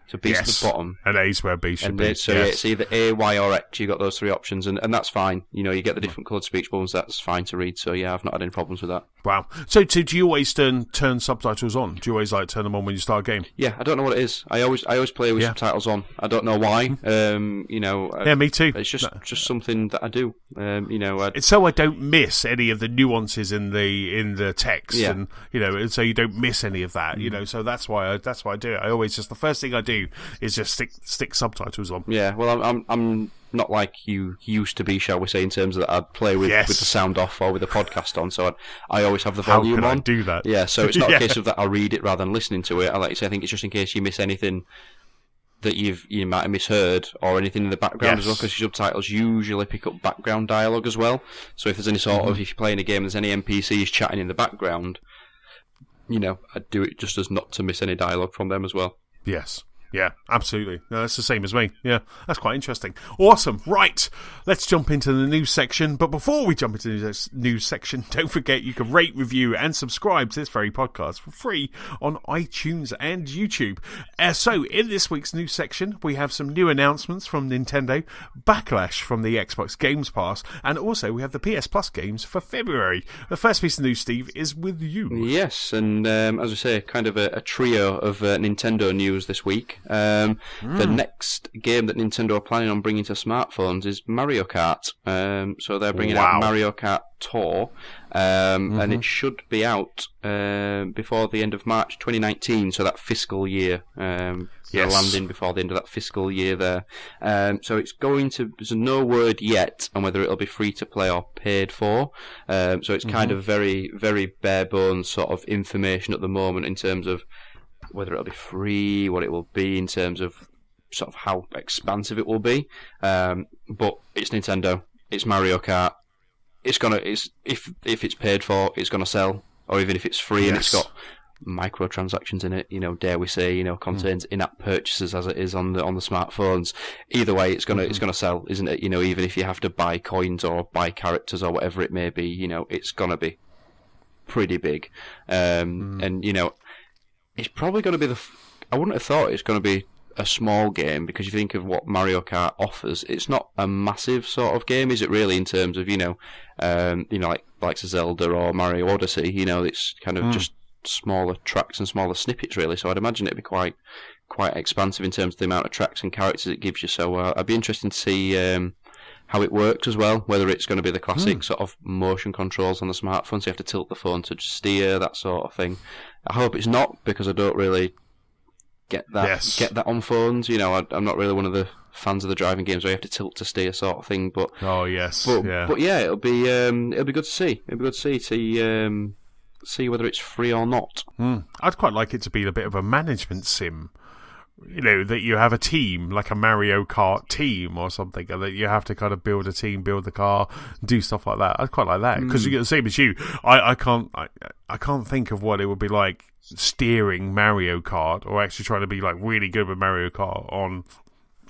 So B's at the bottom. And A's where B should be. So it's either A, Y, or X. You got those 3 options, and that's fine. You get the different coloured speech bubbles. That's fine to read. So yeah, I've not had any problems with that. Wow. So do you always turn subtitles on? Do you always turn them on when you start a game? Yeah, I don't know what it is. I always play with subtitles on. I don't know why. Yeah, me too. It's just something that I do. It's so I don't miss any of the nuances in the text, and so you don't miss any of that. So that's why I do it. I always just, the first thing I do is just stick subtitles on. Yeah, well, I'm not like you used to be, shall we say, in terms of that I'd play with the sound off or with the podcast on. So I always have the volume on. How can I do that? Yeah, so it's not a case of that I'll read it rather than listening to it. I like to say, I think it's just in case you miss anything that you might have misheard, or anything in the background as well, because your subtitles usually pick up background dialogue as well. So if there's any sort of, if you're playing a game and there's any NPCs chatting in the background, I'd do it just as not to miss any dialogue from them as well. Yes. Yeah, absolutely. No, that's the same as me. Yeah, that's quite interesting. Awesome. Right, let's jump into the news section. But before we jump into the news section, don't forget you can rate, review, and subscribe to this very podcast for free on iTunes and YouTube. So, in this week's news section, we have some new announcements from Nintendo, backlash from the Xbox Games Pass, and also we have the PS Plus games for February. The first piece of news, Steve, is with you. Yes, and as I say, kind of a trio of Nintendo news this week. The next game that Nintendo are planning on bringing to smartphones is Mario Kart. So they're bringing out Mario Kart Tour, and it should be out before the end of March 2019, so that fiscal year. They're landing before the end of that fiscal year there. So it's going to, there's no word yet on whether it'll be free to play or paid for. So it's kind of very, very bare bones sort of information at the moment in terms of whether it'll be free, what it will be in terms of sort of how expansive it will be. But it's Nintendo, it's Mario Kart. It's if it's paid for, it's gonna sell, or even if it's free and it's got microtransactions in it, dare we say, contains in-app purchases as it is on the smartphones. Either way, it's gonna sell, isn't it? Even if you have to buy coins or buy characters or whatever it may be, it's gonna be pretty big. And it's probably gonna be I wouldn't have thought it's gonna be a small game, because if you think of what Mario Kart offers, it's not a massive sort of game, is it really, in terms of, like Zelda or Mario Odyssey, it's kind of just smaller tracks and smaller snippets, really. So I'd imagine it'd be quite expansive in terms of the amount of tracks and characters it gives you. So I'd be interested to see how it works as well, whether it's going to be the classic sort of motion controls on the smartphone, so you have to tilt the phone to steer, that sort of thing. I hope it's not, because I don't really get that on phones. I'm not really one of the fans of the driving games where you have to tilt to steer sort of thing. But but yeah, it'll be good to see. It'll be good to see whether it's free or not. I'd quite like it to be a bit of a management sim. That you have a team, like a Mario Kart team or something, and that you have to kind of build a team, build the car, do stuff like that. I'd quite like that, because you get the same as you. I can't think of what it would be like steering Mario Kart, or actually trying to be like really good with Mario Kart on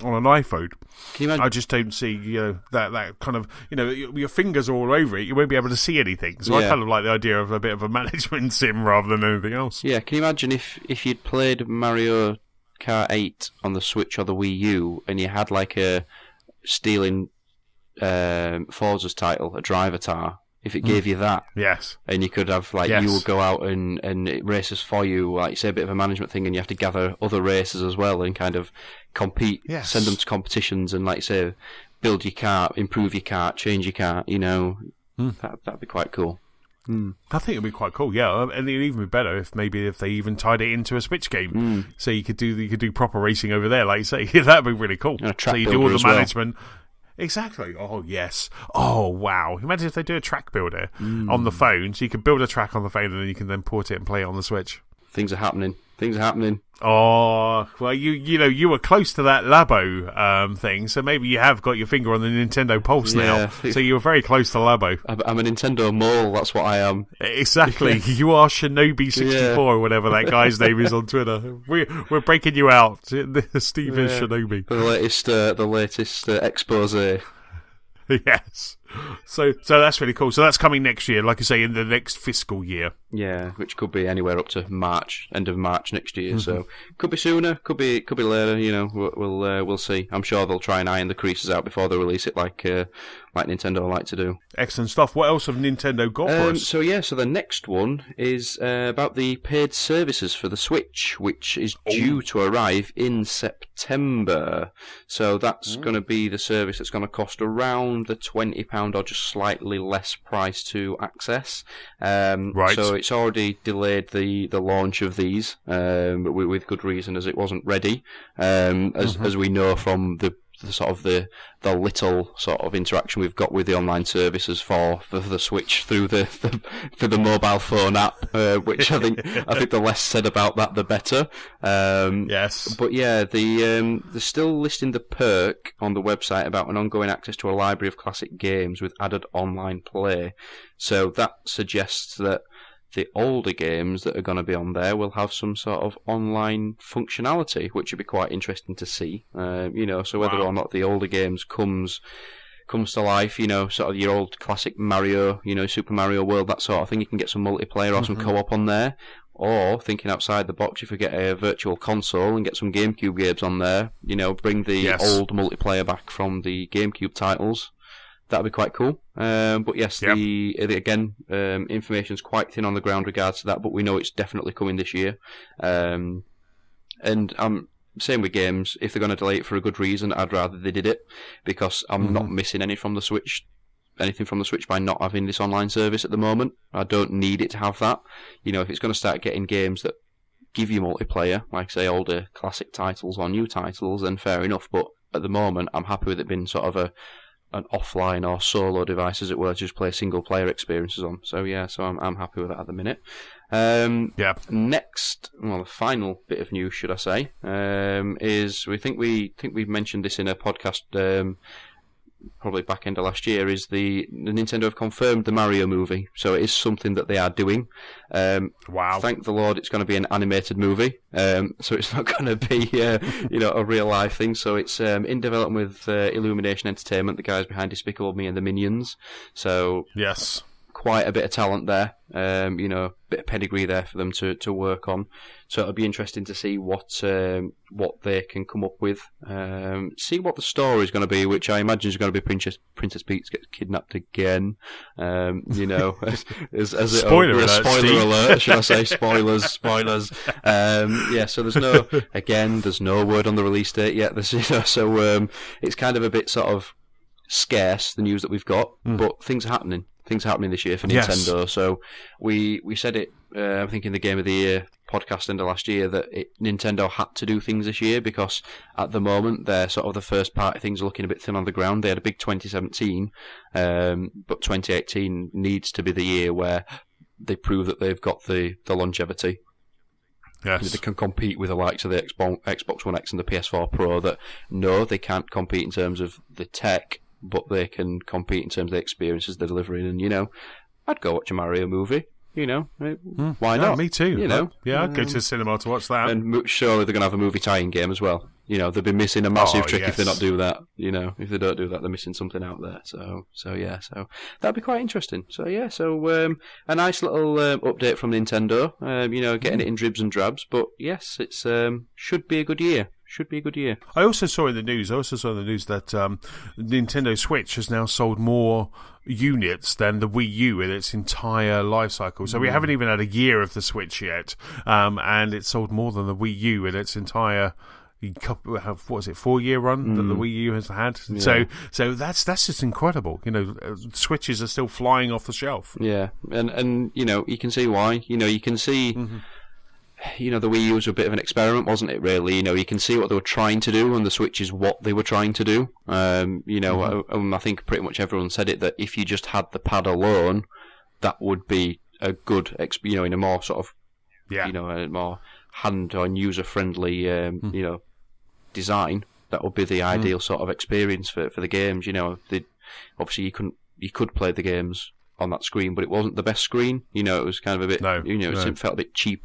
an iPhone. Can you imagine? I just don't see that kind of your fingers are all over it. You won't be able to see anything. So I kind of like the idea of a bit of a management sim rather than anything else. Yeah. Can you imagine if you'd played Mario Kart 8 on the Switch or the Wii U, and you had like a stealing Forza's title, a driver tar? If it gave you that, and you could have you would go out and it races for you, like you say, a bit of a management thing, and you have to gather other racers as well and kind of compete, send them to competitions, and like you say, build your car, improve your car, change your car. That'd be quite cool. I think it'd be quite cool, and it'd even be better if they even tied it into a Switch game, so you could do proper racing over there, like you say. That'd be really cool. So you do all the management. Exactly. Oh, yes. Oh, wow. Imagine if they do a track builder on the phone, so you can build a track on the phone and then you can then port it and play it on the Switch. Things are happening. Oh, well, you were close to that Labo thing, so maybe you have got your finger on the Nintendo Pulse now. So you were very close to Labo. I'm a Nintendo mole, that's what I am. Exactly. You are Shinobi64 or whatever that guy's name is on Twitter. We're breaking you out. Steve is Shinobi. The latest expose. Yes. So that's really cool. So that's coming next year, like I say, in the next fiscal year. Yeah, which could be anywhere up to March, end of March next year. So could be sooner, could be later. We'll see. I'm sure they'll try and iron the creases out before they release it, like Nintendo like to do. Excellent stuff. What else have Nintendo got for us? So the next one is about the paid services for the Switch, which is due to arrive in September. So that's going to be the service that's going to cost around the £20 or just slightly less price to access. Right. So it's already delayed the launch of these, with good reason, as it wasn't ready. As we know from the sort of the little sort of interaction we've got with the online services for the Switch through the mobile phone app, which I think the less said about that, the better. Yes. But yeah, they're still listing the perk on the website about an ongoing access to a library of classic games with added online play. So that suggests that the older games that are going to be on there will have some sort of online functionality, which would be quite interesting to see. So whether or not the older games comes to life, sort of your old classic Mario, Super Mario World, that sort of thing. You can get some multiplayer or some co-op on there. Or, thinking outside the box, if we get a virtual console and get some GameCube games on there, bring the old multiplayer back from the GameCube titles. That'd be quite cool. But yes, information's quite thin on the ground regards to that, but we know it's definitely coming this year. And same with games. If they're going to delay it for a good reason, I'd rather they did it, because I'm not missing anything from the Switch by not having this online service at the moment. I don't need it to have that. If it's going to start getting games that give you multiplayer, like say older classic titles or new titles, then fair enough. But at the moment, I'm happy with it being sort of an offline or solo device, as it were, to just play single player experiences on. So I'm happy with that at the minute. Next, the final bit of news, should I say, is we've mentioned this in a podcast probably back end of last year, is the Nintendo have confirmed the Mario movie. So it is something that they are doing. Wow. Thank the Lord it's going to be an animated movie. So it's not going to be a real life thing. So it's in development with Illumination Entertainment, the guys behind Despicable Me and the Minions. So yes, quite a bit of talent there, a bit of pedigree there for them to work on. So it'll be interesting to see what they can come up with. See what the story is going to be, which I imagine is going to be Princess Peach gets kidnapped again. Spoiler alert, should I say? Spoilers. So there's no word on the release date yet. So it's kind of a bit sort of scarce, the news that we've got, but things are happening. Things happening this year for Nintendo. Yes. So we said it, I think in the Game of the Year podcast end of last year, that Nintendo had to do things this year, because at the moment they're sort of the first party things are looking a bit thin on the ground. They had a big 2017, but 2018 needs to be the year where they prove that they've got the longevity. Yes. They can compete with the likes of the Xbox One X and the PS4 Pro. That no, they can't compete in terms of the tech, but they can compete in terms of the experiences they're delivering. And, I'd go watch a Mario movie. Why not? Me too. I'd go to the cinema to watch that. And surely they're going to have a movie tie-in game as well. They've been missing a massive trick if they not do that. If they don't do that, they're missing something out there. So that'd be quite interesting. So a nice little update from Nintendo. Getting it in dribs and drabs. But yes, it's should be a good year. I also saw in the news that Nintendo Switch has now sold more units than the Wii U in its entire life cycle. So we haven't even had a year of the Switch yet, and it's sold more than the Wii U in its entire 4-year run that the Wii U has had. Yeah. So that's just incredible. Switches are still flying off the shelf. Yeah, and you can see why. You can see. Mm-hmm. The Wii U was a bit of an experiment, wasn't it, really? You can see what they were trying to do, and the Switch is what they were trying to do. I think pretty much everyone said it, that if you just had the pad alone, that would be a good, in a more sort of, a more hand- and user-friendly, design, that would be the ideal sort of experience for the games. Obviously you could play the games on that screen, but it wasn't the best screen. It was kind of a bit, it felt a bit cheap.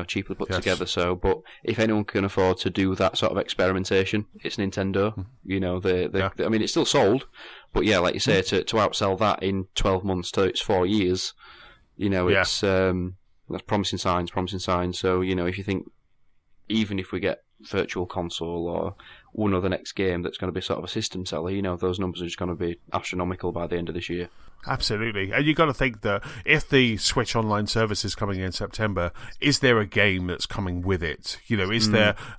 Cheaply put together. So, but if anyone can afford to do that sort of experimentation, it's Nintendo. I mean, it's still sold, but like you say, to outsell that in 12 months to its 4 years, it's that's promising signs. So, if you think, even if we get Virtual Console or one of the next game that's going to be sort of a system seller, those numbers are just going to be astronomical by the end of this year. Absolutely. And you've got to think that if the Switch Online service is coming in September, is there a game that's coming with it?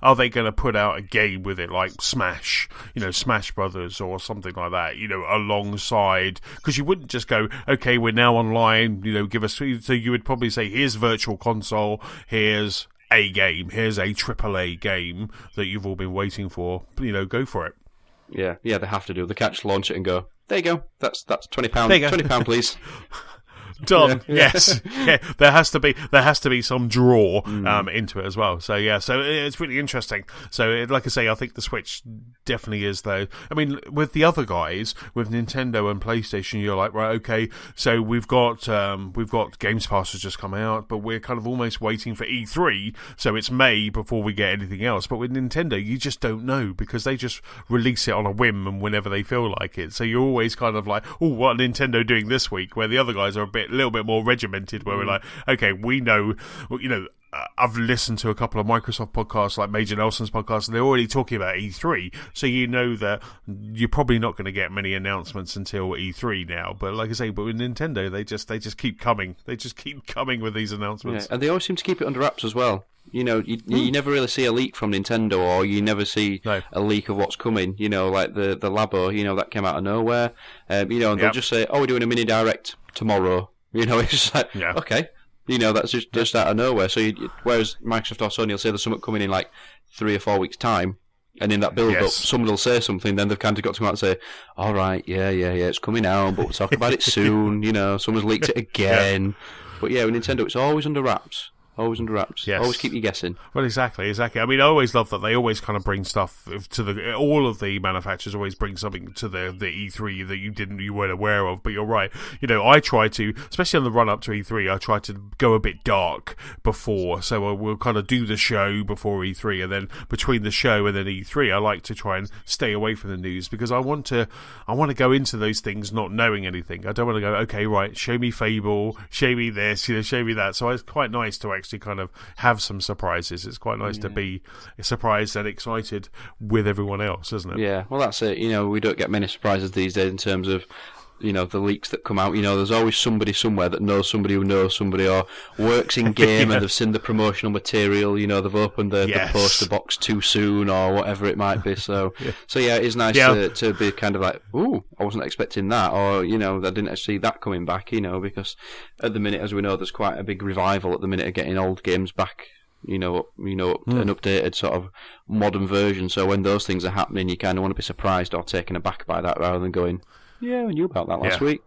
Are they going to put out a game with it like Smash, Smash Brothers or something like that, alongside? Because you wouldn't just go, okay, we're now online, give us. So you would probably say, here's Virtual Console, here's a game, here's a AAA game that you've all been waiting for, go for it. Yeah, they have to do. They can't just launch it and go, there you go, that's £20. £20, please. Done. Yes. Yeah. There has to be some draw into it as well. So yeah. So it's really interesting. So like I say, I think the Switch definitely is though. I mean, with the other guys, with Nintendo and PlayStation, you're like, right, okay. So we've got Games Pass has just come out, but we're kind of almost waiting for E3. So it's May before we get anything else. But with Nintendo, you just don't know because they just release it on a whim and whenever they feel like it. So you're always kind of like, oh, what are Nintendo doing this week? Where the other guys are a little bit more regimented, where we're like, okay, we know, I've listened to a couple of Microsoft podcasts, like Major Nelson's podcast, and they're already talking about E3. So you know that you're probably not going to get many announcements until E3 now. But like I say, but with Nintendo, they just keep coming. They just keep coming with these announcements, and they always seem to keep it under wraps as well. You never really see a leak from Nintendo, or you never see a leak of what's coming. Like the Labo, that came out of nowhere. And they'll just say, "Oh, we're doing a mini direct tomorrow." It's just like, okay. That's just out of nowhere. So, whereas Microsoft or Sony will say there's something coming in like 3 or 4 weeks' time, and in that build-up, someone will say something, then they've kind of got to come out and say, all right, yeah, it's coming out, but we'll talk about it soon, someone's leaked it again. But yeah, with Nintendo, it's always under wraps. Always under wraps. Yes. Always keep you guessing. Well, exactly. I mean, I always love that they always kind of bring stuff to all of the manufacturers always bring something to the E3 that you weren't aware of. But you're right. I try to, especially on the run up to E3, I try to go a bit dark before. So we'll kind of do the show before E3, and then between the show and then E3, I like to try and stay away from the news because I want to go into those things not knowing anything. I don't want to go, okay, right, show me Fable, show me this, show me that. So it's quite nice to actually kind of have some surprises. It's quite nice to be surprised and excited with everyone else, isn't it? Yeah, well, that's it. We don't get many surprises these days in terms of the leaks that come out. There's always somebody somewhere that knows somebody who knows somebody or works in game and they've seen the promotional material. They've opened the poster box too soon or whatever it might be. So yeah, it is nice to be kind of like, ooh, I wasn't expecting that, or I didn't see that coming back. Because at the minute, as we know, there's quite a big revival at the minute of getting old games back. An updated sort of modern version. So when those things are happening, you kind of want to be surprised or taken aback by that rather than going, yeah, I knew about that last week.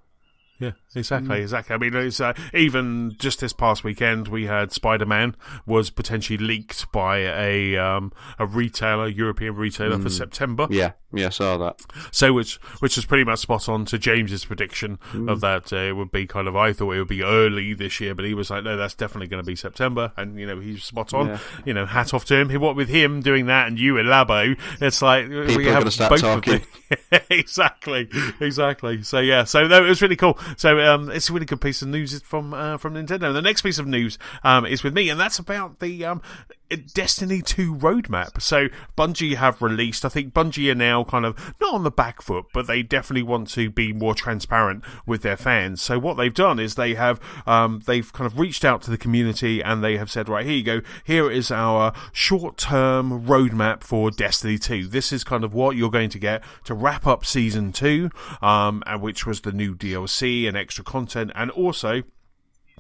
Yeah, exactly. I mean, it's, even just this past weekend, we had Spider-Man was potentially leaked by a retailer, European retailer, for September. Yeah, I saw that. So, which is pretty much spot on to James's prediction of that. It would be kind of, I thought it would be early this year, but he was like, no, that's definitely going to be September, and he's spot on. Yeah. Hat off to him. What with him doing that and you in Labo, it's like people we are have going to start both talking. Exactly. So yeah, so no, it was really cool. So it's a really good piece of news from Nintendo. The next piece of news is with me, and that's about the Destiny 2 roadmap. So Bungie have released, I think Bungie are now kind of not on the back foot, but they definitely want to be more transparent with their fans. So what they've done is they have they've kind of reached out to the community and they have said, right, here you go, here is our short-term roadmap for Destiny 2. This is kind of what you're going to get to wrap up Season 2, and which was the new DLC and extra content, and also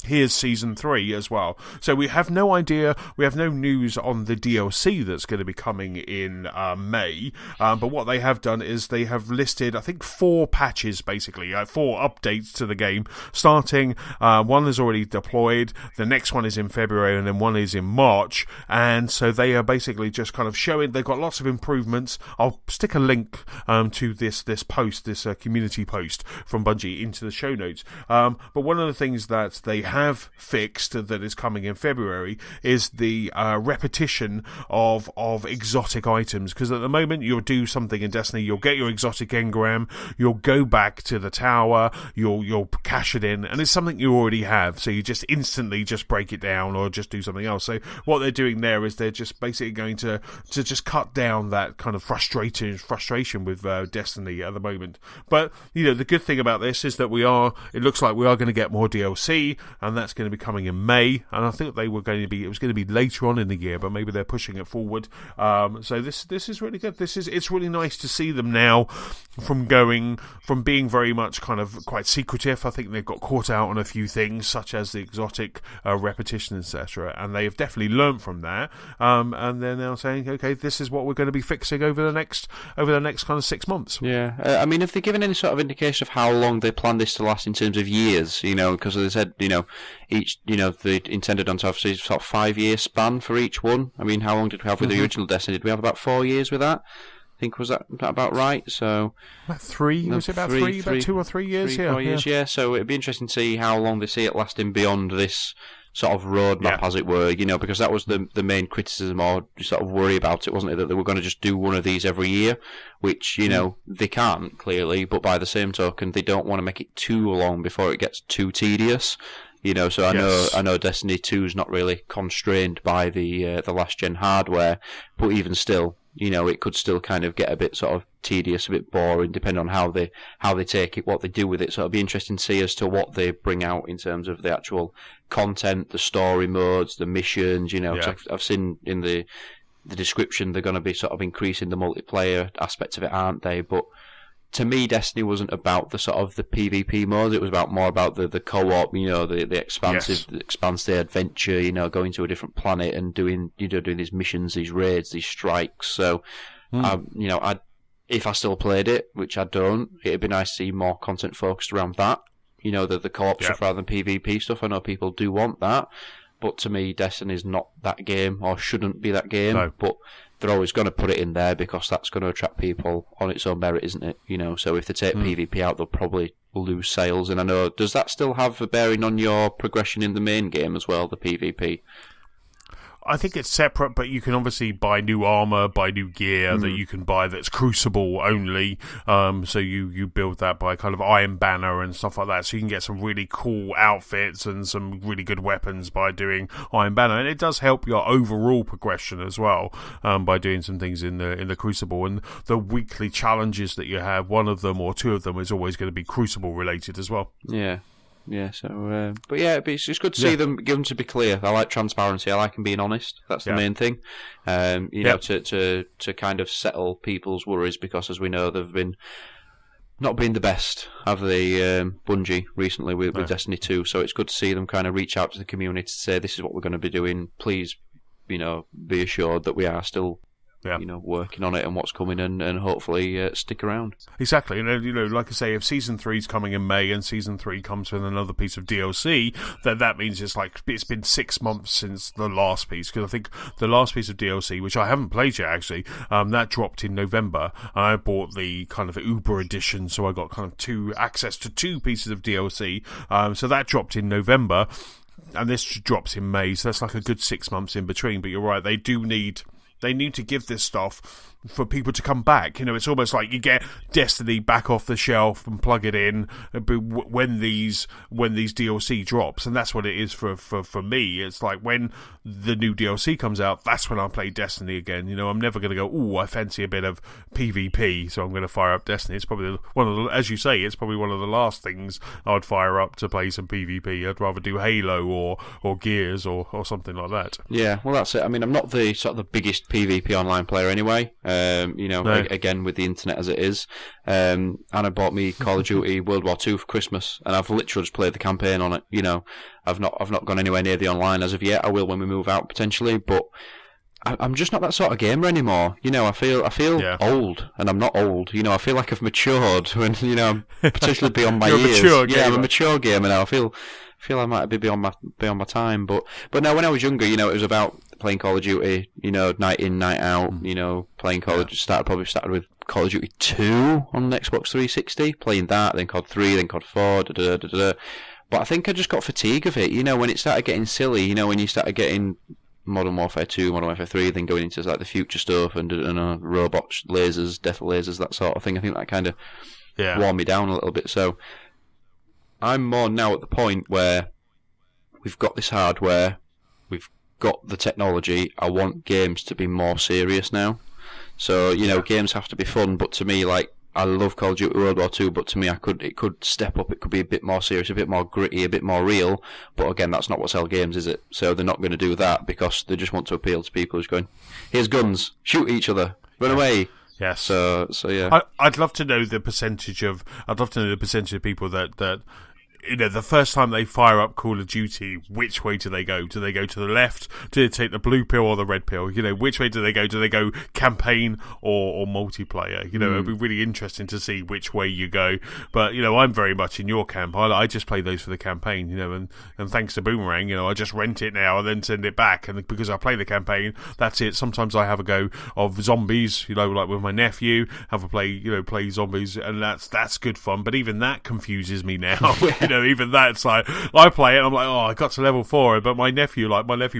here's Season 3 as well. So we have no idea, we have no news on the DLC that's going to be coming in May, but what they have done is they have listed, I think, 4 patches, basically, 4 updates to the game, starting, one is already deployed, the next one is in February, and then one is in March, and so they are basically just kind of showing, they've got lots of improvements. I'll stick a link to this post, this community post from Bungie into the show notes, but one of the things that they have fixed that is coming in February is the repetition of exotic items, because at the moment you'll do something in Destiny, you'll get your exotic engram, you'll go back to the tower, you'll cash it in, and it's something you already have, so you just instantly just break it down or just do something else. So what they're doing there is they're just basically going to just cut down that kind of frustration with Destiny at the moment. But the good thing about this is that it looks like we are going to get more DLC. and that's going to be coming in May. And I think it was going to be later on in the year, but maybe they're pushing it forward. So this is really good. It's really nice to see them now from being very much kind of quite secretive. I think they've got caught out on a few things, such as the exotic repetition, etc. And they have definitely learned from that. And they're now saying, okay, this is what we're going to be fixing over the next kind of 6 months. Yeah, I mean, have they given any sort of indication of how long they plan this to last in terms of years? Because they said, each, they intended on to have sort of 5-year span for each one. I mean, how long did we have with the original Destiny? Did we have about 4 years with that? I think was that about right? So about 3? Was it about 3? About 2 or 3 years? 4 years, yeah. So it'd be interesting to see how long they see it lasting beyond this sort of roadmap, as it were. Because that was the main criticism or sort of worry about it, wasn't it? That they were going to just do one of these every year, which they can't clearly. But by the same token, they don't want to make it too long before it gets too tedious. So I know Destiny 2 is not really constrained by the last gen hardware, but even still, it could still kind of get a bit sort of tedious, a bit boring, depending on how they take it, what they do with it. So it'll be interesting to see as to what they bring out in terms of the actual content, the story modes, the missions. I've seen in the description they're going to be sort of increasing the multiplayer aspect of it, aren't they? But to me, Destiny wasn't about the sort of the PvP mode. It was more about the co-op, the expansive adventure, going to a different planet and doing these missions, these raids, these strikes. So, if I still played it, which I don't, it'd be nice to see more content focused around that. The co-op stuff rather than PvP stuff. I know people do want that, but to me, Destiny's not that game, or shouldn't be that game. No. But they're always going to put it in there because that's going to attract people on its own merit, isn't it? So if they take PvP out, they'll probably lose sales. And I know, does that still have a bearing on your progression in the main game as well, the PvP? I think it's separate, but you can obviously buy new armor, buy new gear that you can buy that's Crucible only. So you build that by kind of Iron Banner and stuff like that. So you can get some really cool outfits and some really good weapons by doing Iron Banner, and it does help your overall progression as well by doing some things in the Crucible. And the weekly challenges that you have, one of them or two of them is always going to be Crucible related as well. Yeah. Yeah, so, but yeah, it's good to see them, give them to be clear. I like transparency, I like them being honest. That's the main thing. To kind of settle people's worries, because as we know, they've not been the best, have they, Bungie, recently with Destiny 2, so it's good to see them kind of reach out to the community to say, this is what we're going to be doing, please, be assured that we are still working on it and what's coming, and hopefully stick around. Exactly, and like I say, if Season 3 is coming in May and Season 3 comes with another piece of DLC, that means it's been 6 months since the last piece, because I think the last piece of DLC, which I haven't played yet actually, that dropped in November, and I bought the kind of Uber edition, so I got kind of access to 2 pieces of DLC, so that dropped in November, and this drops in May, so that's like a good 6 months in between. But you're right, they need to give this stuff for people to come back. It's almost like you get Destiny back off the shelf and plug it in when these DLC drops, and that's what it is for me. It's like when the new DLC comes out, that's when I play Destiny again. I'm never going to go, I fancy a bit of PvP, so I'm going to fire up Destiny. It's probably as you say, it's probably one of the last things I'd fire up to play some PvP. I'd rather do Halo or Gears or something like that. Yeah, well, that's it. I mean, I'm not the sort of the biggest PvP online player anyway. No. Again, with the internet as it is. Anna bought me Call of Duty World War II for Christmas, and I've literally just played the campaign on it. I've not gone anywhere near the online as of yet. I will when we move out potentially, but I'm just not that sort of gamer anymore. I feel old, and I'm not old. I feel like I've matured when I'm potentially beyond my years. I'm a mature gamer now. I feel I might be beyond my time, but no. When I was younger, it was about playing Call of Duty, night in, night out, playing Call of Duty. Started with Call of Duty 2 on the Xbox 360, playing that, then COD 3, then COD 4, But I think I just got fatigue of it, when it started getting silly, when you started getting Modern Warfare 2, Modern Warfare 3, then going into like the future stuff and robots, lasers, death lasers, that sort of thing. I think that kind of wore me down a little bit, so I'm more now at the point where we've got this hardware, we've got the technology. I want games to be more serious now. So, games have to be fun, but to me, like, I love Call of Duty World War II, but to me, it could step up. It could be a bit more serious, a bit more gritty, a bit more real. But again, that's not what sell games, is it? So they're not going to do that because they just want to appeal to people who's going, here's guns, shoot each other, run away. Yes. So yeah. I'd love to know the percentage of people that the first time they fire up Call of Duty, which way do they go? Do they go to the left? Do they take the blue pill or the red pill? Which way do they go? Do they go campaign or multiplayer? It'd be really interesting to see which way you go. But, I'm very much in your camp. I just play those for the campaign, and thanks to Boomerang, I just rent it now and then send it back. And because I play the campaign, that's it. Sometimes I have a go of zombies, like with my nephew, play zombies, and that's good fun. But even that confuses me now. Even that, it's like, I play it and I'm like, I got to level 4, but my nephew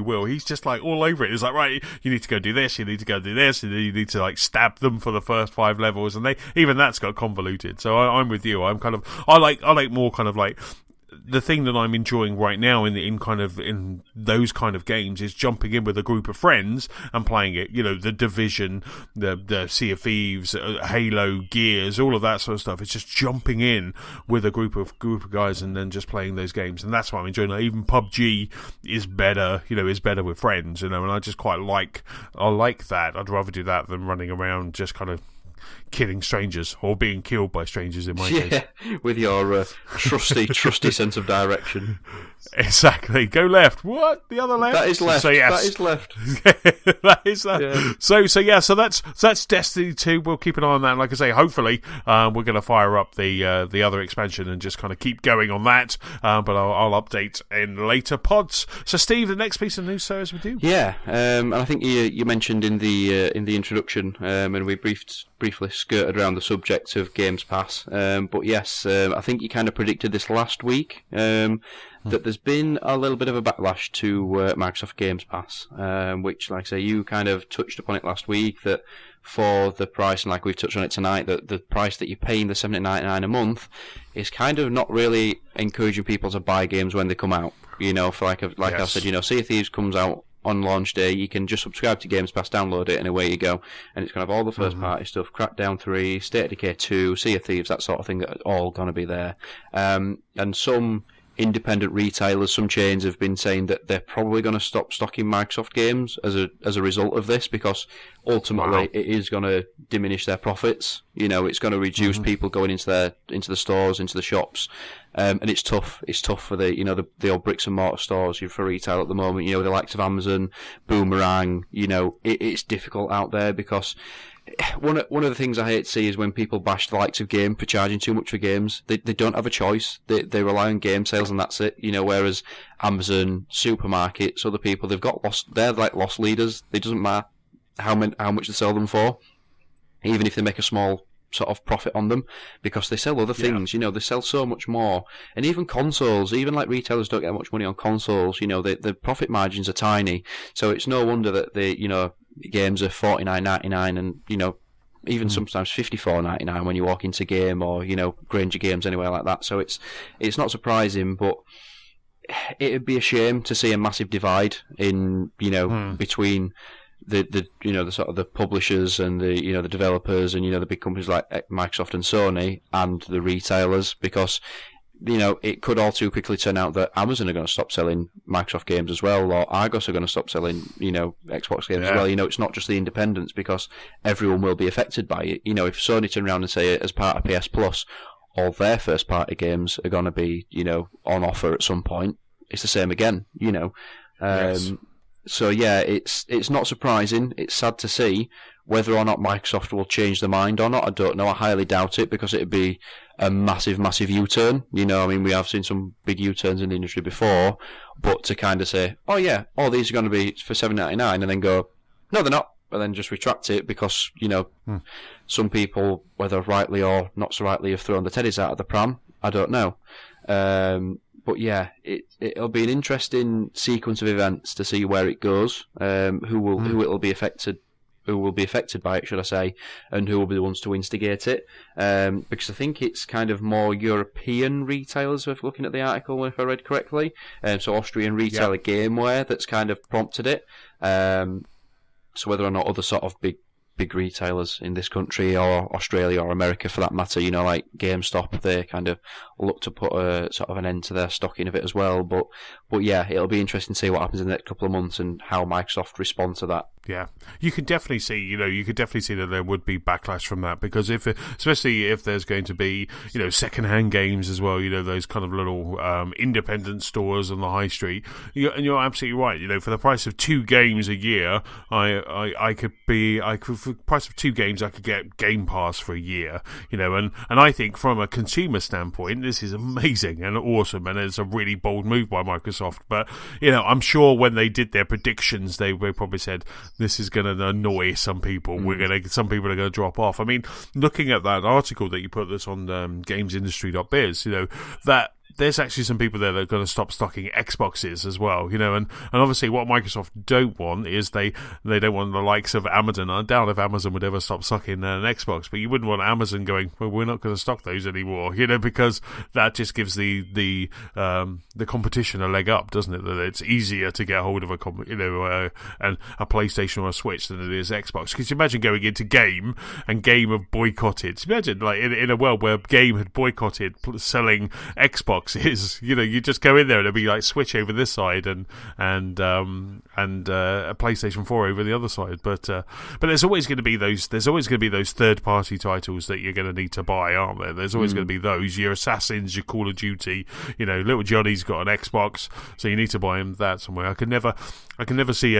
Will, he's just like all over it. He's like, right, you need to go do this, you need to go do this, and you need to like stab them for the first 5 levels, and even that's got convoluted. So I'm with you. I'm kind of, I like more kind of like, the thing that I'm enjoying right now in those kind of games is jumping in with a group of friends and playing it. The Division, the Sea of Thieves, Halo, Gears, all of that sort of stuff. It's just jumping in with a group of guys and then just playing those games, and that's what I'm enjoying. Even PUBG is better, is better with friends, and I just quite like that. I'd rather do that than running around just kind of killing strangers or being killed by strangers in my case. With your trusty sense of direction. Exactly. Go left. What? The other left? That is left. So, yes. That is left. That is that. Yeah. So that's Destiny 2. We'll keep an eye on that. And like I say, hopefully we're going to fire up the other expansion and just kind of keep going on that. But I'll update in later pods. So Steve, the next piece of news, sir, is with you. Yeah. And I think you mentioned in the introduction, and we briefly skirted around the subject of Games Pass. But yes, I think you kind of predicted this last week. That there's been a little bit of a backlash to Microsoft Games Pass, which, like I say, you kind of touched upon it last week, that for the price, and like we've touched on it tonight, that the price that you're paying, the $17.99 a month, is kind of not really encouraging people to buy games when they come out. For like I said, Sea of Thieves comes out on launch day, you can just subscribe to Games Pass, download it, and away you go. And it's going to have all the first-party stuff, Crackdown 3, State of Decay 2, Sea of Thieves, that sort of thing, that are all going to be there. And some independent retailers, some chains have been saying that they're probably going to stop stocking Microsoft games as a result of this, because ultimately it is going to diminish their profits. It's going to reduce people going into the stores, into the shops, and it's tough. It's tough for the old bricks and mortar stores for retail at the moment. The likes of Amazon, Boomerang. It's difficult out there because one of the things I hate to see is when people bash the likes of Game for charging too much for games. They don't have a choice. They rely on game sales and that's it. Whereas Amazon, supermarkets, other people, they're like loss leaders. It doesn't matter how much they sell them for, even if they make a small sort of profit on them, because they sell other things. They sell so much more. And even consoles, even like retailers don't get much money on consoles. The profit margins are tiny. So it's no wonder that games are $49.99 and even sometimes $54.99 when you walk into Game or Granger Games, anywhere like that. So it's not surprising, but it'd be a shame to see a massive divide in between the sort of the publishers and the developers and the big companies like Microsoft and Sony and the retailers, because it could all too quickly turn out that Amazon are going to stop selling Microsoft games as well, or Argos are going to stop selling, Xbox games as well. It's not just the independents, because everyone will be affected by it. If Sony turn around and say, as part of PS Plus, all their first-party games are going to be, on offer at some point, it's the same again, Yes. So yeah, it's not surprising. It's sad to see. Whether or not Microsoft will change their mind or not, I don't know. I highly doubt it, because it'd be a massive, massive U-turn. We have seen some big U-turns in the industry before, but to kind of say, these are going to be for $7.99, and then go, no, they're not, and then just retract it because, some people, whether rightly or not so rightly, have thrown the teddies out of the pram. I don't know. But yeah, it'll be an interesting sequence of events to see where it goes, who it'll be affected. Who will be affected by it, should I say, and who will be the ones to instigate it. Because I think it's kind of more European retailers, if looking at the article, if I read correctly. So Austrian retailer Gameware that's kind of prompted it. So whether or not other sort of big big retailers in this country or Australia or America for that matter, like GameStop, they kind of look to put a sort of an end to their stocking of it as well. But yeah, it'll be interesting to see what happens in the next couple of months and how Microsoft respond to that. Yeah, you could definitely see, that there would be backlash from that, because especially if there's going to be, secondhand games as well, those kind of little independent stores on the high street. And you're absolutely right. For the price of 2 games a year, I could for the price of 2 games, I could get Game Pass for a year. And I think from a consumer standpoint, this is amazing and awesome, and it's a really bold move by Microsoft. But I'm sure when they did their predictions, they probably said, this is going to annoy some people. Some people are going to drop off. I mean, looking at that article that you put this on gamesindustry.biz, that there's actually some people there that are going to stop stocking Xboxes as well, and obviously what Microsoft don't want is they don't want the likes of Amazon. I doubt if Amazon would ever stop stocking an Xbox, but you wouldn't want Amazon going, well, we're not going to stock those anymore, because that just gives the competition a leg up, doesn't it? That it's easier to get hold of a PlayStation or a Switch than it is Xbox. Because you imagine going into Game and Game have boycotted. Imagine like in a world where Game had boycotted selling Xbox. You just go in there and it'll be like Switch over this side and a PlayStation 4 over the other side. But there's always going to be those third party titles that you're going to need to buy, aren't there? There's always going to be those, your Assassins, your Call of Duty. Little Johnny's got an Xbox, so you need to buy him that somewhere. I can never see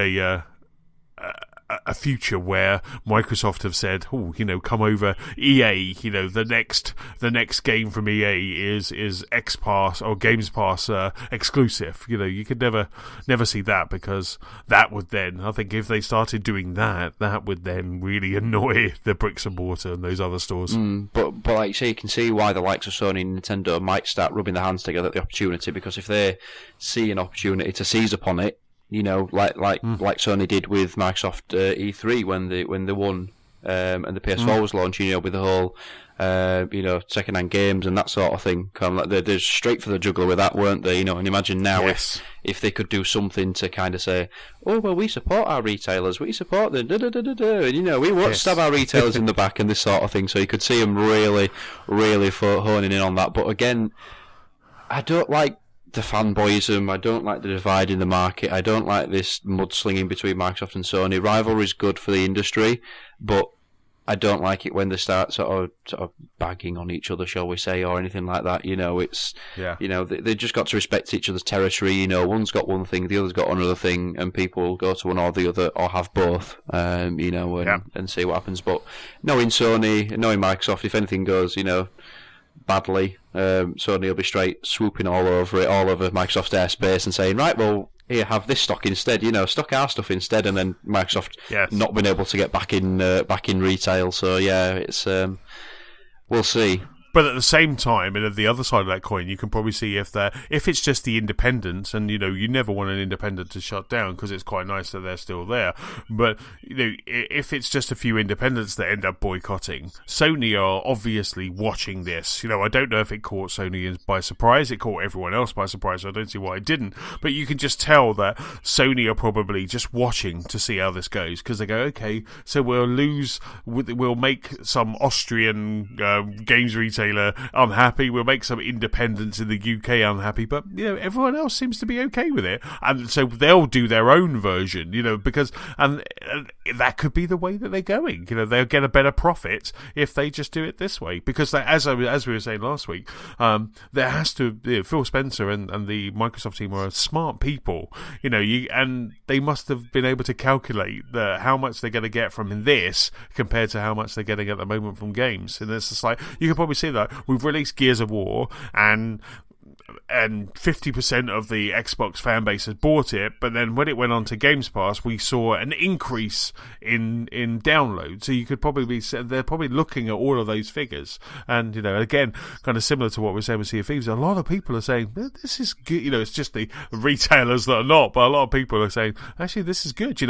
a future where Microsoft have said, come over EA, the next game from EA is X Pass or Games Pass exclusive. You could never see that, because that would then, I think if they started doing that would then really annoy the bricks and mortar and those other stores. But like you say, you can see why the likes of Sony and Nintendo might start rubbing their hands together at the opportunity, because if they see an opportunity to seize upon it, like Sony did with Microsoft E3 when they won, and the PS4 was launching, with the whole second-hand games and that sort of thing. Kind of like they're straight for the juggler with that, weren't they? And imagine now if they could do something to kind of say, oh well, we support our retailers, we support the and we won't stab our retailers in the back and this sort of thing. So you could see them really, really honing in on that. But again, I don't like the fanboyism. I don't like the divide in the market. I don't like this mudslinging between Microsoft and Sony. Rivalry is good for the industry, but I don't like it when they start sort of bagging on each other, shall we say, or anything like that. They just got to respect each other's territory. One's got one thing, the other's got another thing, and people will go to one or the other, or have both. And see what happens. But knowing Sony, knowing Microsoft, if anything goes, badly, Sony will be straight swooping all over Microsoft's airspace and saying, right, well, here, have this stock instead, stock our stuff instead, and then Microsoft not been able to get back in retail. So yeah, it's we'll see. But at the same time, and at the other side of that coin, you can probably see if it's just the independents, and you never want an independent to shut down, because it's quite nice that they're still there. But if it's just a few independents that end up boycotting, Sony are obviously watching this. I don't know if it caught Sony by surprise. It caught everyone else by surprise. So I don't see why it didn't. But you can just tell that Sony are probably just watching to see how this goes, because they go, okay, so we'll make some Austrian games retailer unhappy, we'll make some independents in the UK unhappy, but everyone else seems to be okay with it, and so they'll do their own version, because that could be the way that they're going. They'll get a better profit if they just do it this way, because as we were saying last week, there has to Phil Spencer and the Microsoft team are smart people, and they must have been able to calculate how much they're going to get from this compared to how much they're getting at the moment from games. And it's just like, you can probably see that we've released Gears of War, and 50% of the Xbox fan base has bought it, but then when it went on to Games Pass, we saw an increase in download. So you could probably they're probably looking at all of those figures, and again, kind of similar to what we're saying with Sea of Thieves, a lot of people are saying this is good. It's just the retailers that are not, but a lot of people are saying actually this is good.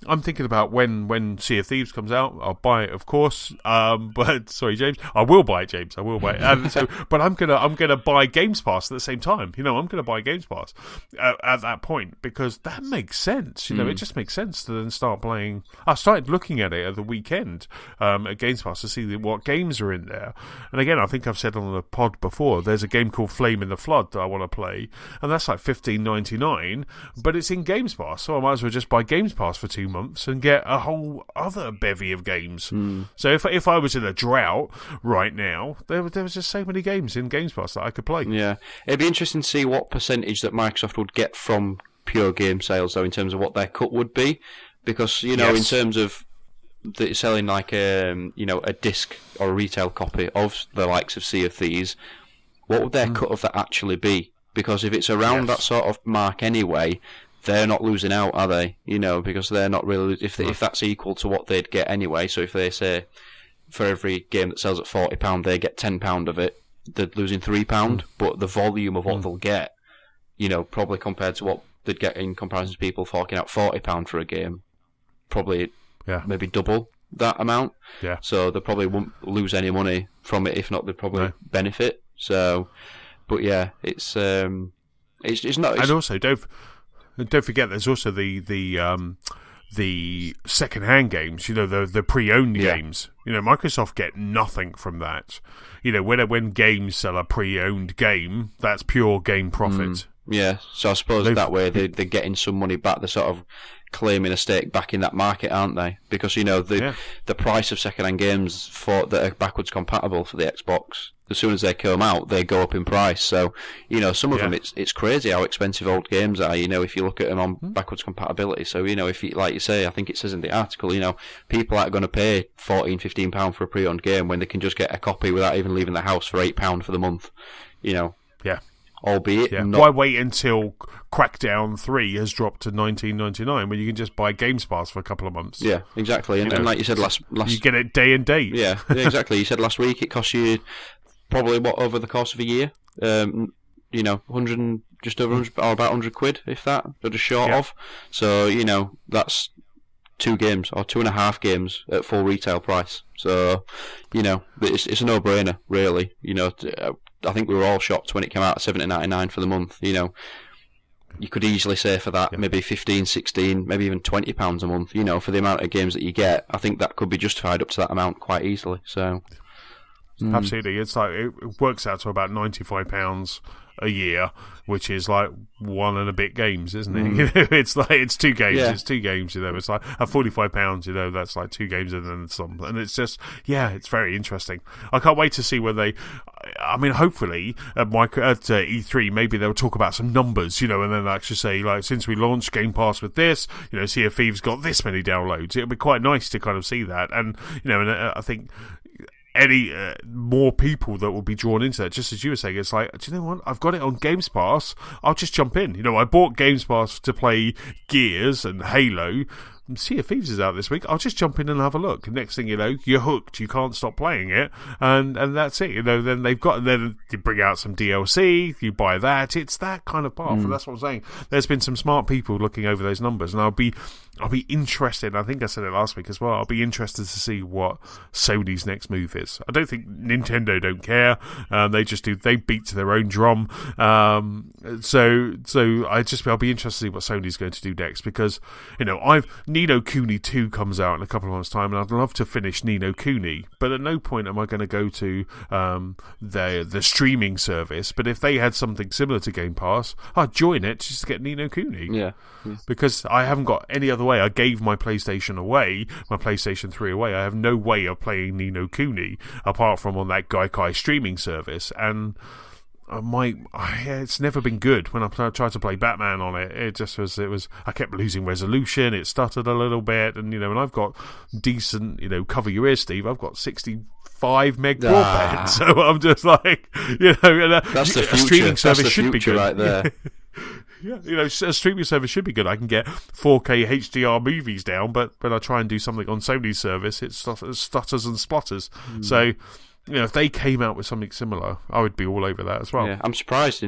I'm thinking about when Sea of Thieves comes out, I'll buy it, of course. But sorry, James, I will buy it, James. I will buy it. But I'm gonna buy Games Pass at the same time. I'm gonna buy Games Pass at that point, because that makes sense. It just makes sense to then start playing. I started looking at it at the weekend at Games Pass to see what games are in there. And again, I think I've said on the pod before, there's a game called Flame in the Flood that I want to play, and that's like $15.99, but it's in Games Pass, so I might as well just buy Games Pass for 2 months and get a whole other bevy of games. So if I was in a drought right now, there was just so many games in Games Pass that I could play. Yeah, it'd be interesting to see what percentage that Microsoft would get from pure game sales, though, in terms of what their cut would be, because in terms of selling like a disc or a retail copy of the likes of Sea of Thieves, what would their cut of that actually be? Because if it's around that sort of mark anyway, they're not losing out, are they? Because they're not really. If that's equal to what they'd get anyway, so if they say for every game that sells at £40, they get £10 of it, they're losing £3. But the volume of what they'll get, probably compared to what they'd get in comparison to people forking out £40 for a game, probably maybe double that amount. Yeah. So they probably won't lose any money from it. If not, they'd probably benefit. So, but yeah, it's not. And also, don't forget, there's also the second-hand games. The pre-owned games. Microsoft get nothing from that. When games sell a pre-owned game, that's pure game profit. Yeah, so I suppose that way they're getting some money back. They're sort of claiming a stake back in that market, aren't they? Because the price of second-hand games that are backwards compatible for the Xbox, as soon as they come out, they go up in price. So some of them, it's crazy how expensive old games are. If you look at them on backwards compatibility. So if you, like you say, I think it says in the article, people aren't going to pay £14-15 for a pre-owned game when they can just get a copy without even leaving the house for £8 for the month. Yeah. Albeit, why wait until Crackdown 3 has dropped to $19.99 when you can just buy Games Pass for a couple of months? Yeah, exactly. And like you said last, you get it day and date. Yeah, exactly. You said last week it cost you probably over the course of a year, 100, just over 100, or about £100, if that, or just short of. So that's 2 games or 2.5 games at full retail price. So it's a no-brainer, really. I think we were all shocked when it came out at $17.99 for the month. You could easily say for that maybe 15, 16, maybe even £20 a month. For the amount of games that you get, I think that could be justified up to that amount quite easily. So absolutely, it's like it works out to about £95 a year, which is like 1 and a bit games, isn't it? It's like it's 2 games. It's 2 games. It's like at £45. That's like 2 games and then some. And it's just it's very interesting. I can't wait to see where they. I mean, hopefully at E3 maybe they'll talk about some numbers, and then they'll actually say, like, since we launched Game Pass with this, Sea of Thieves got this many downloads. It'll be quite nice to kind of see that, and and I think any more people that will be drawn into that. Just as you were saying, it's like, do you know what? I've got it on Games Pass. I'll just jump in. I bought Games Pass to play Gears and Halo. Sea of Thieves is out this week. I'll just jump in and have a look. Next thing you know, you're hooked. You can't stop playing it, and that's it. Then then they bring out some DLC. You buy that. It's that kind of path, and that's what I'm saying. There's been some smart people looking over those numbers, and I'll be interested. I think I said it last week as well. I'll be interested to see what Sony's next move is. I don't think Nintendo don't care. They just do. They beat to their own drum. So I'll be interested to see what Sony's going to do next, because Ni no Kuni 2 comes out in a couple of months' time, and I'd love to finish Ni no Kuni, but at no point am I going to go to the streaming service. But if they had something similar to Game Pass, I'd join it just to get Ni no Kuni. Yeah. Because I haven't got any other way. I gave my PlayStation 3 away. I have no way of playing Ni no Kuni apart from on that Gaikai streaming service, and it's never been good. When I tried to play Batman on it, it was I kept losing resolution. It stuttered a little bit, and and I've got decent, cover your ears, Steve. I've got 65 meg broadband, so I'm just like, that's the future. A streaming service that's the should be good, right there. Yeah, a streaming service should be good. I can get 4K HDR movies down, but when I try and do something on Sony's service, it stutters and splutters. So, if they came out with something similar, I would be all over that as well. Yeah, I'm surprised,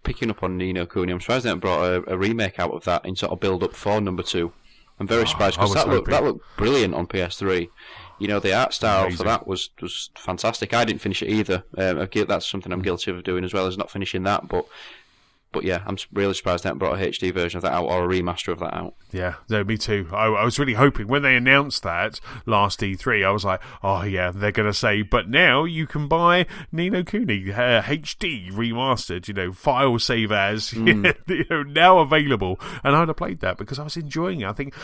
picking up on Ni no Kuni, I'm surprised they haven't brought a remake out of that in sort of build-up for number 2. I'm very surprised because that looked brilliant on PS3. You know, the art style for that was fantastic. I didn't finish it either. That's something I'm guilty of doing as well, as not finishing that. But yeah, I'm really surprised they haven't brought a HD version of that out or a remaster of that out. Yeah, no, me too. I was really hoping when they announced that last E3, I was like, oh yeah, they're going to say, but now you can buy Ni no Kuni HD remastered, file save as, now available. And I'd have played that because I was enjoying it. I think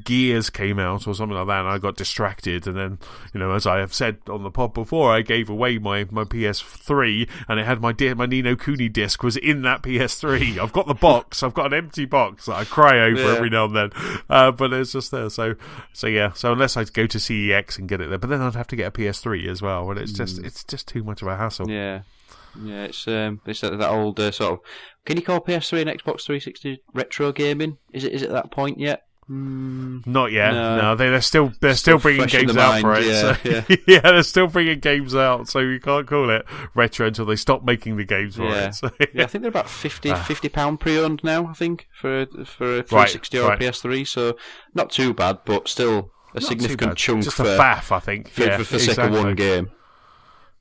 Gears came out or something like that, and I got distracted. And then, as I have said on the pod before, I gave away my PS3, and it had my Ni no Kuni disc was in that PS3. I've got the box. I've got an empty box that I cry over every now and then, but it's just there. So yeah. So unless I go to CEX and get it there, but then I'd have to get a PS3 as well, and it's just too much of a hassle. Yeah. It's that old sort of. Can you call PS3 and Xbox 360 retro gaming? Is it that point yet? Not yet. No, they're still bringing games out for it. Yeah. They're still bringing games out, so you can't call it retro until they stop making the games for it. So. Yeah, I think they're about £50 pre-owned now. I think for a 360 or a PS3, so not too bad, but still a significant chunk. Just a faff, I think, for the sake of one game.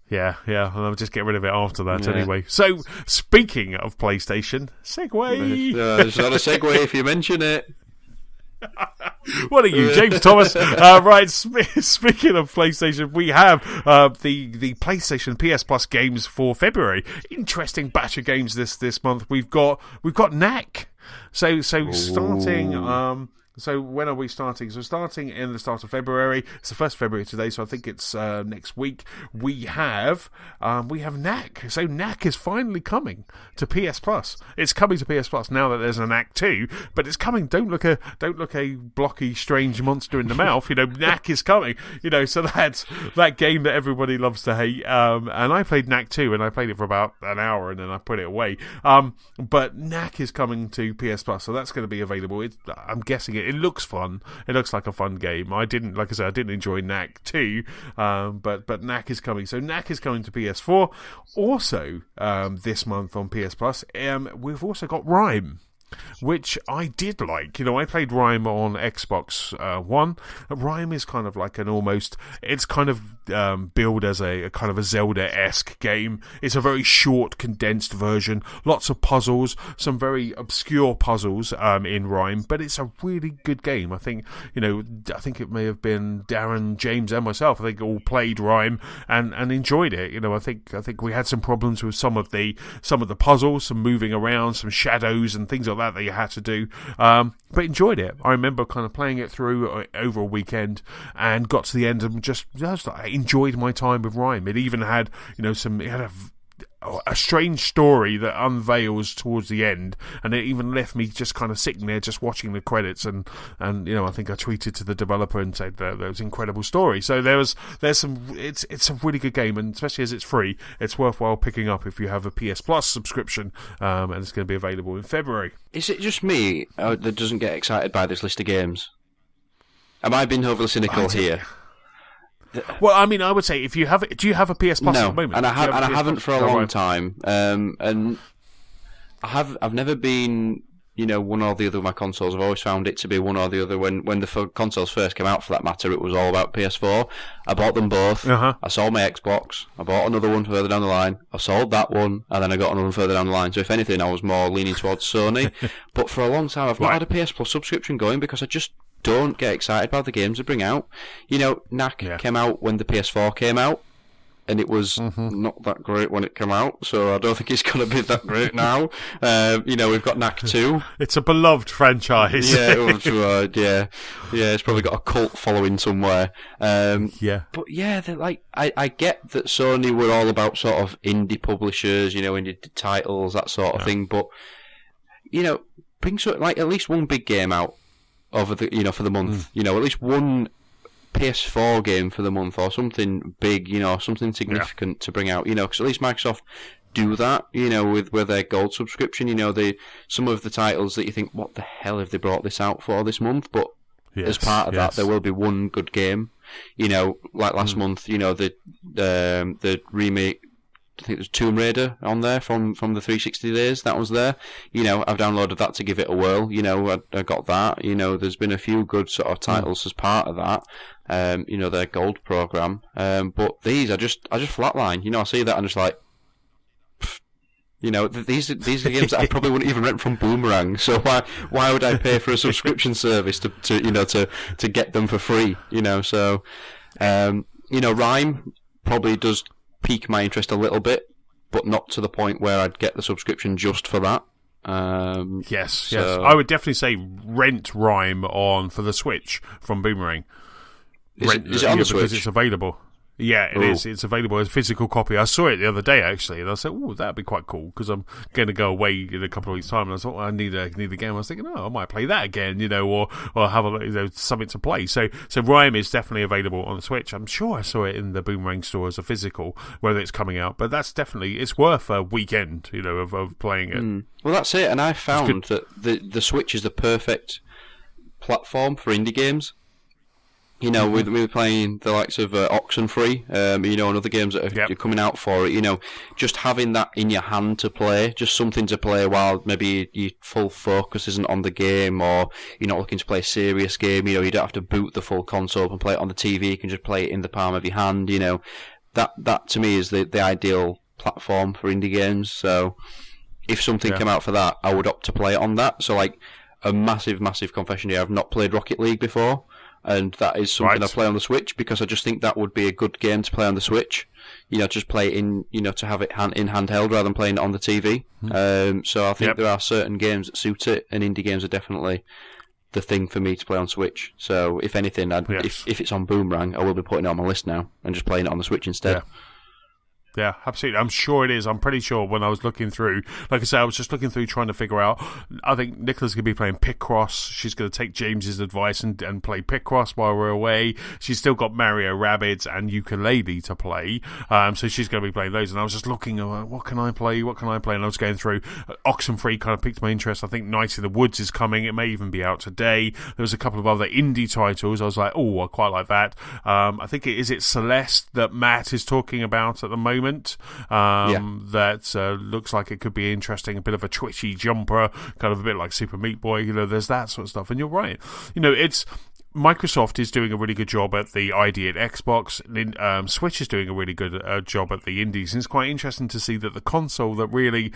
Yeah, and I'll just get rid of it after that anyway. So, speaking of PlayStation, segue. It's not a segue if you mention it. What are you, James Thomas? Right, speaking of PlayStation, we have the PlayStation PS Plus games for February. Interesting batch of games this month. We've got Knack. So starting. So when are we starting? So starting in the start of February. It's the 1st of February today, so I think it's next week. We have Knack. So Knack is finally coming to PS Plus. It's coming to PS Plus now that there's a Knack 2, but it's coming. Don't look a blocky, strange monster in the mouth. Knack is coming. So that's that game that everybody loves to hate. And I played Knack 2, and I played it for about an hour, and then I put it away. But Knack is coming to PS Plus, so that's going to be available. I'm guessing it looks fun. It looks like a fun game. I didn't enjoy Knack 2, but Knack is coming. So Knack is coming to PS4. Also, this month on PS Plus, we've also got Rime, which I did like. I played Rime on Xbox One. Rime is kind of like it's kind of billed as a kind of a Zelda-esque game. It's a very short, condensed version. Lots of puzzles, some very obscure puzzles in Rime, but it's a really good game. I think it may have been Darren, James, and myself. I think all played Rime and enjoyed it. I think we had some problems with some of the puzzles, some moving around, some shadows and things like that you had to do, but enjoyed it. I remember kind of playing it through over a weekend and got to the end and just I enjoyed my time with Rime. It even had a strange story that unveils towards the end, and it even left me just kind of sitting there just watching the credits, and I think I tweeted to the developer and said that there was an incredible story. So there's some, it's a really good game, and especially as it's free, it's worthwhile picking up if you have a PS Plus subscription, and it's going to be available in February. Is it just me that doesn't get excited by this list of games? Am I being overly cynical here? Well, I mean, I would say do you have a PS Plus at the moment? And I haven't for a long time. And I've never been, one or the other of my consoles. I've always found it to be one or the other. When the consoles first came out, for that matter, it was all about PS4. I bought them both. Uh-huh. I sold my Xbox. I bought another one further down the line. I sold that one, and then I got another one further down the line. So if anything, I was more leaning towards Sony. But for a long time, I've not had a PS Plus subscription going because I just don't get excited by the games they bring out. Knack came out when the PS4 came out, and it was not that great when it came out, so I don't think it's going to be that great now. We've got Knack 2. It's a beloved franchise. It's probably got a cult following somewhere. But I get that Sony were all about sort of indie publishers, indie titles, that sort of thing, but, bring at least one big game out over the for the month. At least one PS4 game for the month or something big, something significant to bring out. Because at least Microsoft do that. With their gold subscription. Some of the titles that you think, what the hell have they brought this out for this month? But as part of that, there will be one good game. Like last month, the remake I think there's Tomb Raider on there from the 360 days. That was there. I've downloaded that to give it a whirl. I got that. There's been a few good sort of titles as part of that. Their gold program. But these I just flatline. I see that and just like, these are games that I probably wouldn't even rent from Boomerang. So why would I pay for a subscription service to get them for free? So Rime probably does pique my interest a little bit, but not to the point where I'd get the subscription just for that. Yes. I would definitely say rent Rime for the Switch from Boomerang. Is it on the Switch? Because it's available. Yeah, it is. It's available as a physical copy. I saw it the other day, actually, and I said, "Oh, that'd be quite cool," because I'm going to go away in a couple of weeks' time. And I thought, I need a game. I was thinking, I might play that again, or have something to play. So Rime is definitely available on the Switch. I'm sure I saw it in the Boomerang store as a physical, whether it's coming out, but it's worth a weekend, of playing it. Well, that's it. And I found that the Switch is the perfect platform for indie games. We were playing the likes of Oxenfree, and other games that are coming out for it. Just having that in your hand to play, just something to play while maybe your full focus isn't on the game, or you're not looking to play a serious game. You don't have to boot the full console and play it on the TV. You can just play it in the palm of your hand. That to me is the ideal platform for indie games. So if something came out for that, I would opt to play it on that. So like a massive confession here, I've not played Rocket League before. And that is something I play on the Switch because I just think that would be a good game to play on the Switch. Just play it in, to have it in handheld rather than playing it on the TV. So I think there are certain games that suit it, and indie games are definitely the thing for me to play on Switch. So if anything, if it's on Boomerang, I will be putting it on my list now and just playing it on the Switch instead. Yeah, absolutely. I'm sure it is. I'm pretty sure when I was looking through, like I said, I was just looking through trying to figure out, I think Nicola's going to be playing Picross. She's going to take James's advice and play Picross while we're away. She's still got Mario Rabbids and Ukulele to play. So she's going to be playing those. And I was just looking, what can I play? And I was going through. Oxenfree kind of piqued my interest. I think Night in the Woods is coming. It may even be out today. There was a couple of other indie titles. I was like, I quite like that. I think is it Celeste that Matt is talking about at the moment? That looks like it could be interesting, a bit of a twitchy jumper, kind of a bit like Super Meat Boy, there's that sort of stuff. And you're right, it's Microsoft is doing a really good job at the ID at Xbox. Switch is doing a really good job at the indies. And it's quite interesting to see that the console that really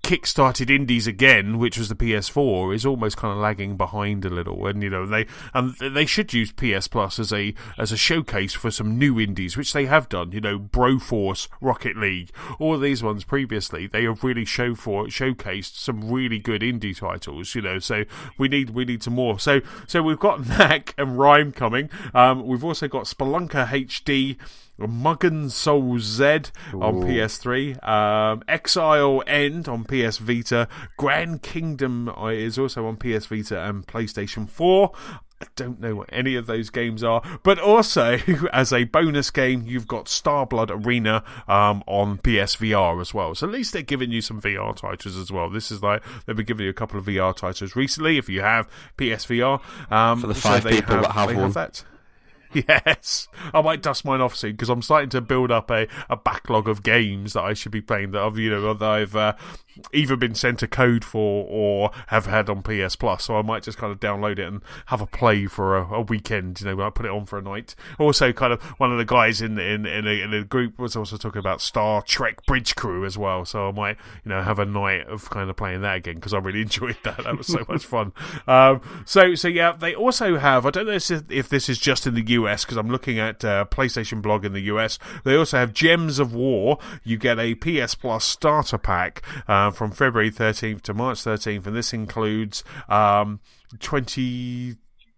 kick-started indies again, which was the PS4, is almost kind of lagging behind a little. And they should use PS Plus as a showcase for some new indies, which they have done. Broforce, Rocket League, all of these ones previously, they have really showcased some really good indie titles. So we need some more. So we've got Knack and Rime coming. We've also got Spelunker HD, Muggin Soul Z on PS3, Exile End on PS Vita, Grand Kingdom is also on PS Vita and PlayStation 4. I don't know what any of those games are, but also as a bonus game, you've got Starblood Arena on PSVR as well. So at least they're giving you some VR titles as well. This is like they've been giving you a couple of VR titles recently. If you have PSVR, for the five people that have one. That. Yes, I might dust mine off soon because I'm starting to build up a backlog of games that I should be playing that I've either been sent a code for or have had on PS Plus. So I might just kind of download it and have a play for a weekend. I put it on for a night. Also, kind of one of the guys in a group was also talking about Star Trek Bridge Crew as well. So I might have a night of kind of playing that again because I really enjoyed that. That was so much fun. So yeah, they also have. I don't know if this is just in the US because I'm looking at PlayStation Blog in the US. They also have Gems of War. You get a PS Plus starter pack from February 13th to March 13th, and this includes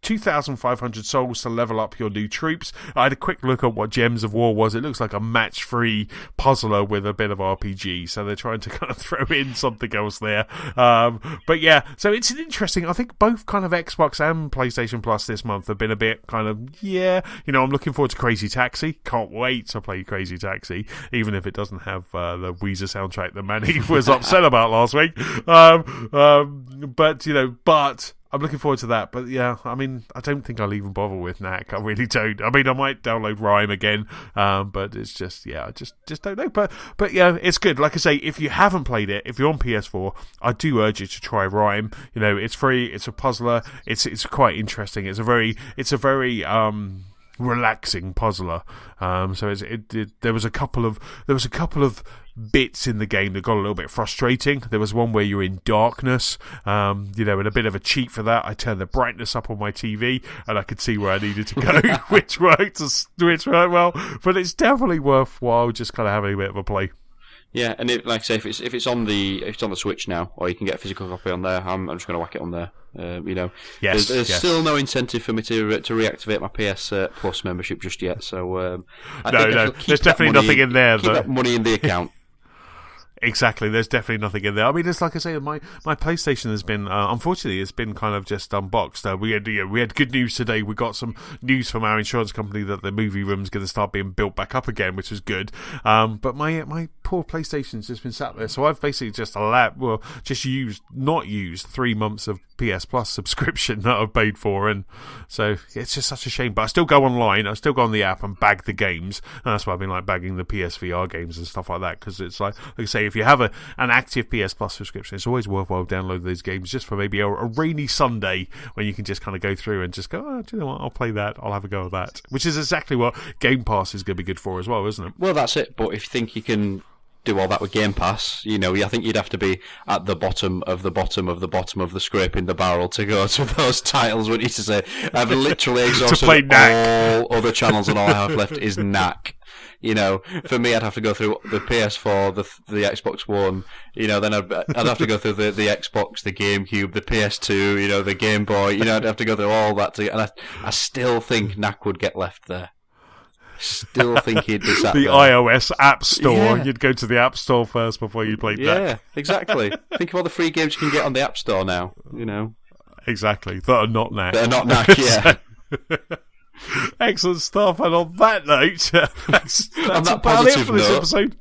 2,500 souls to level up your new troops. I had a quick look at what Gems of War was. It looks like a match-free puzzler with a bit of RPG, so they're trying to kind of throw in something else there. But yeah, so it's an interesting, I think both kind of Xbox and PlayStation Plus this month have been a bit kind of, I'm looking forward to Crazy Taxi. Can't wait to play Crazy Taxi, even if it doesn't have the Weezer soundtrack that Manny was upset about last week. But I'm looking forward to that. But yeah, I mean, I don't think I'll even bother with Knack. I really don't. I mean, I might download Rime again, but it's just, I just don't know. But yeah, it's good. Like I say, if you haven't played it, if you're on PS4, I do urge you to try Rime. It's free. It's a puzzler. It's quite interesting. It's a very relaxing puzzler. So there was a couple of bits in the game that got a little bit frustrating. There was one where you're in darkness, and a bit of a cheat for that, I turned the brightness up on my TV and I could see where I needed to go, which worked well. But it's definitely worthwhile just kind of having a bit of a play. Yeah, and like I say, if it's on the Switch now, or you can get a physical copy on there, I'm just going to whack it on there. Yes, there's still no incentive for me to reactivate my PS Plus membership just yet. So no, there's definitely nothing in there. Keep that money in the account. Exactly, there's definitely nothing in there. I mean, it's like I say, my PlayStation has been, unfortunately, it's been kind of just unboxed. We had good news today. We got some news from our insurance company that the movie room's going to start being built back up again, which is good. But my poor PlayStation's just been sat there, so I've basically just not used 3 months of PS Plus subscription that I've paid for, and so it's just such a shame. But I still go online, I still go on the app and bag the games, and that's why I've been like bagging the PSVR games and stuff like that, because it's like I say, if you have an active PS Plus subscription, it's always worthwhile downloading those games just for maybe a rainy Sunday when you can just kind of go through and just go, do you know what, I'll play that, I'll have a go at that, which is exactly what Game Pass is going to be good for as well, isn't it? Well, that's it. But if you think you can do all that with Game Pass, I think you'd have to be at the bottom of the bottom of the bottom of the scraping the barrel to go to those titles, wouldn't you, to say, I've literally exhausted all other channels and all I have left is Knack. For me, I'd have to go through the PS4, the Xbox One, then I'd have to go through the Xbox, the GameCube, the PS2, the Game Boy, I'd have to go through all that, and I still think Knack would get left there. Still think he'd be sat the there. iOS App Store. You'd go to the App Store first before you played that. Yeah, exactly. Think of all the free games you can get on the App Store now. Exactly. That are not Knack. That are not Knack. Yeah. Excellent stuff. And on that note, that's about it for this episode.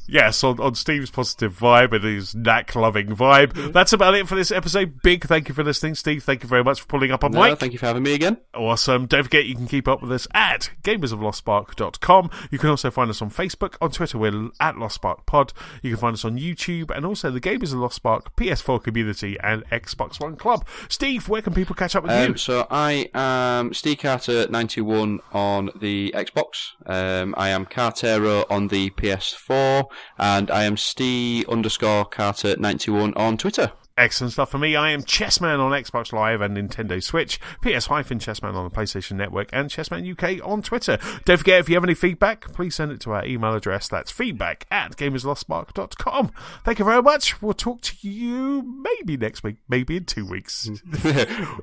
Yes, on Steve's positive vibe and his Knack-loving vibe. That's about it for this episode. Big thank you for listening, Steve. Thank you very much for pulling up on mic. Thank you for having me again. Awesome. Don't forget you can keep up with us at gamersoflostspark.com. You can also find us on Facebook. On Twitter, we're at LostSparkPod. You can find us on YouTube and also the Gamers of Lost Spark PS4 community and Xbox One Club. Steve, where can people catch up with you? So I am Steve Carter 91 on the Xbox. I am Cartero on the PS4. And I am Steve_Carter91 on Twitter. Excellent stuff for me. I am Chessman on Xbox Live and Nintendo Switch, PS-Chessman on the PlayStation Network, and Chessman UK on Twitter. Don't forget, if you have any feedback, please send it to our email address. That's feedback@gamerslostspark.com. Thank you very much. We'll talk to you maybe next week, maybe in 2 weeks.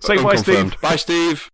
Say bye, Steve. Bye, Steve.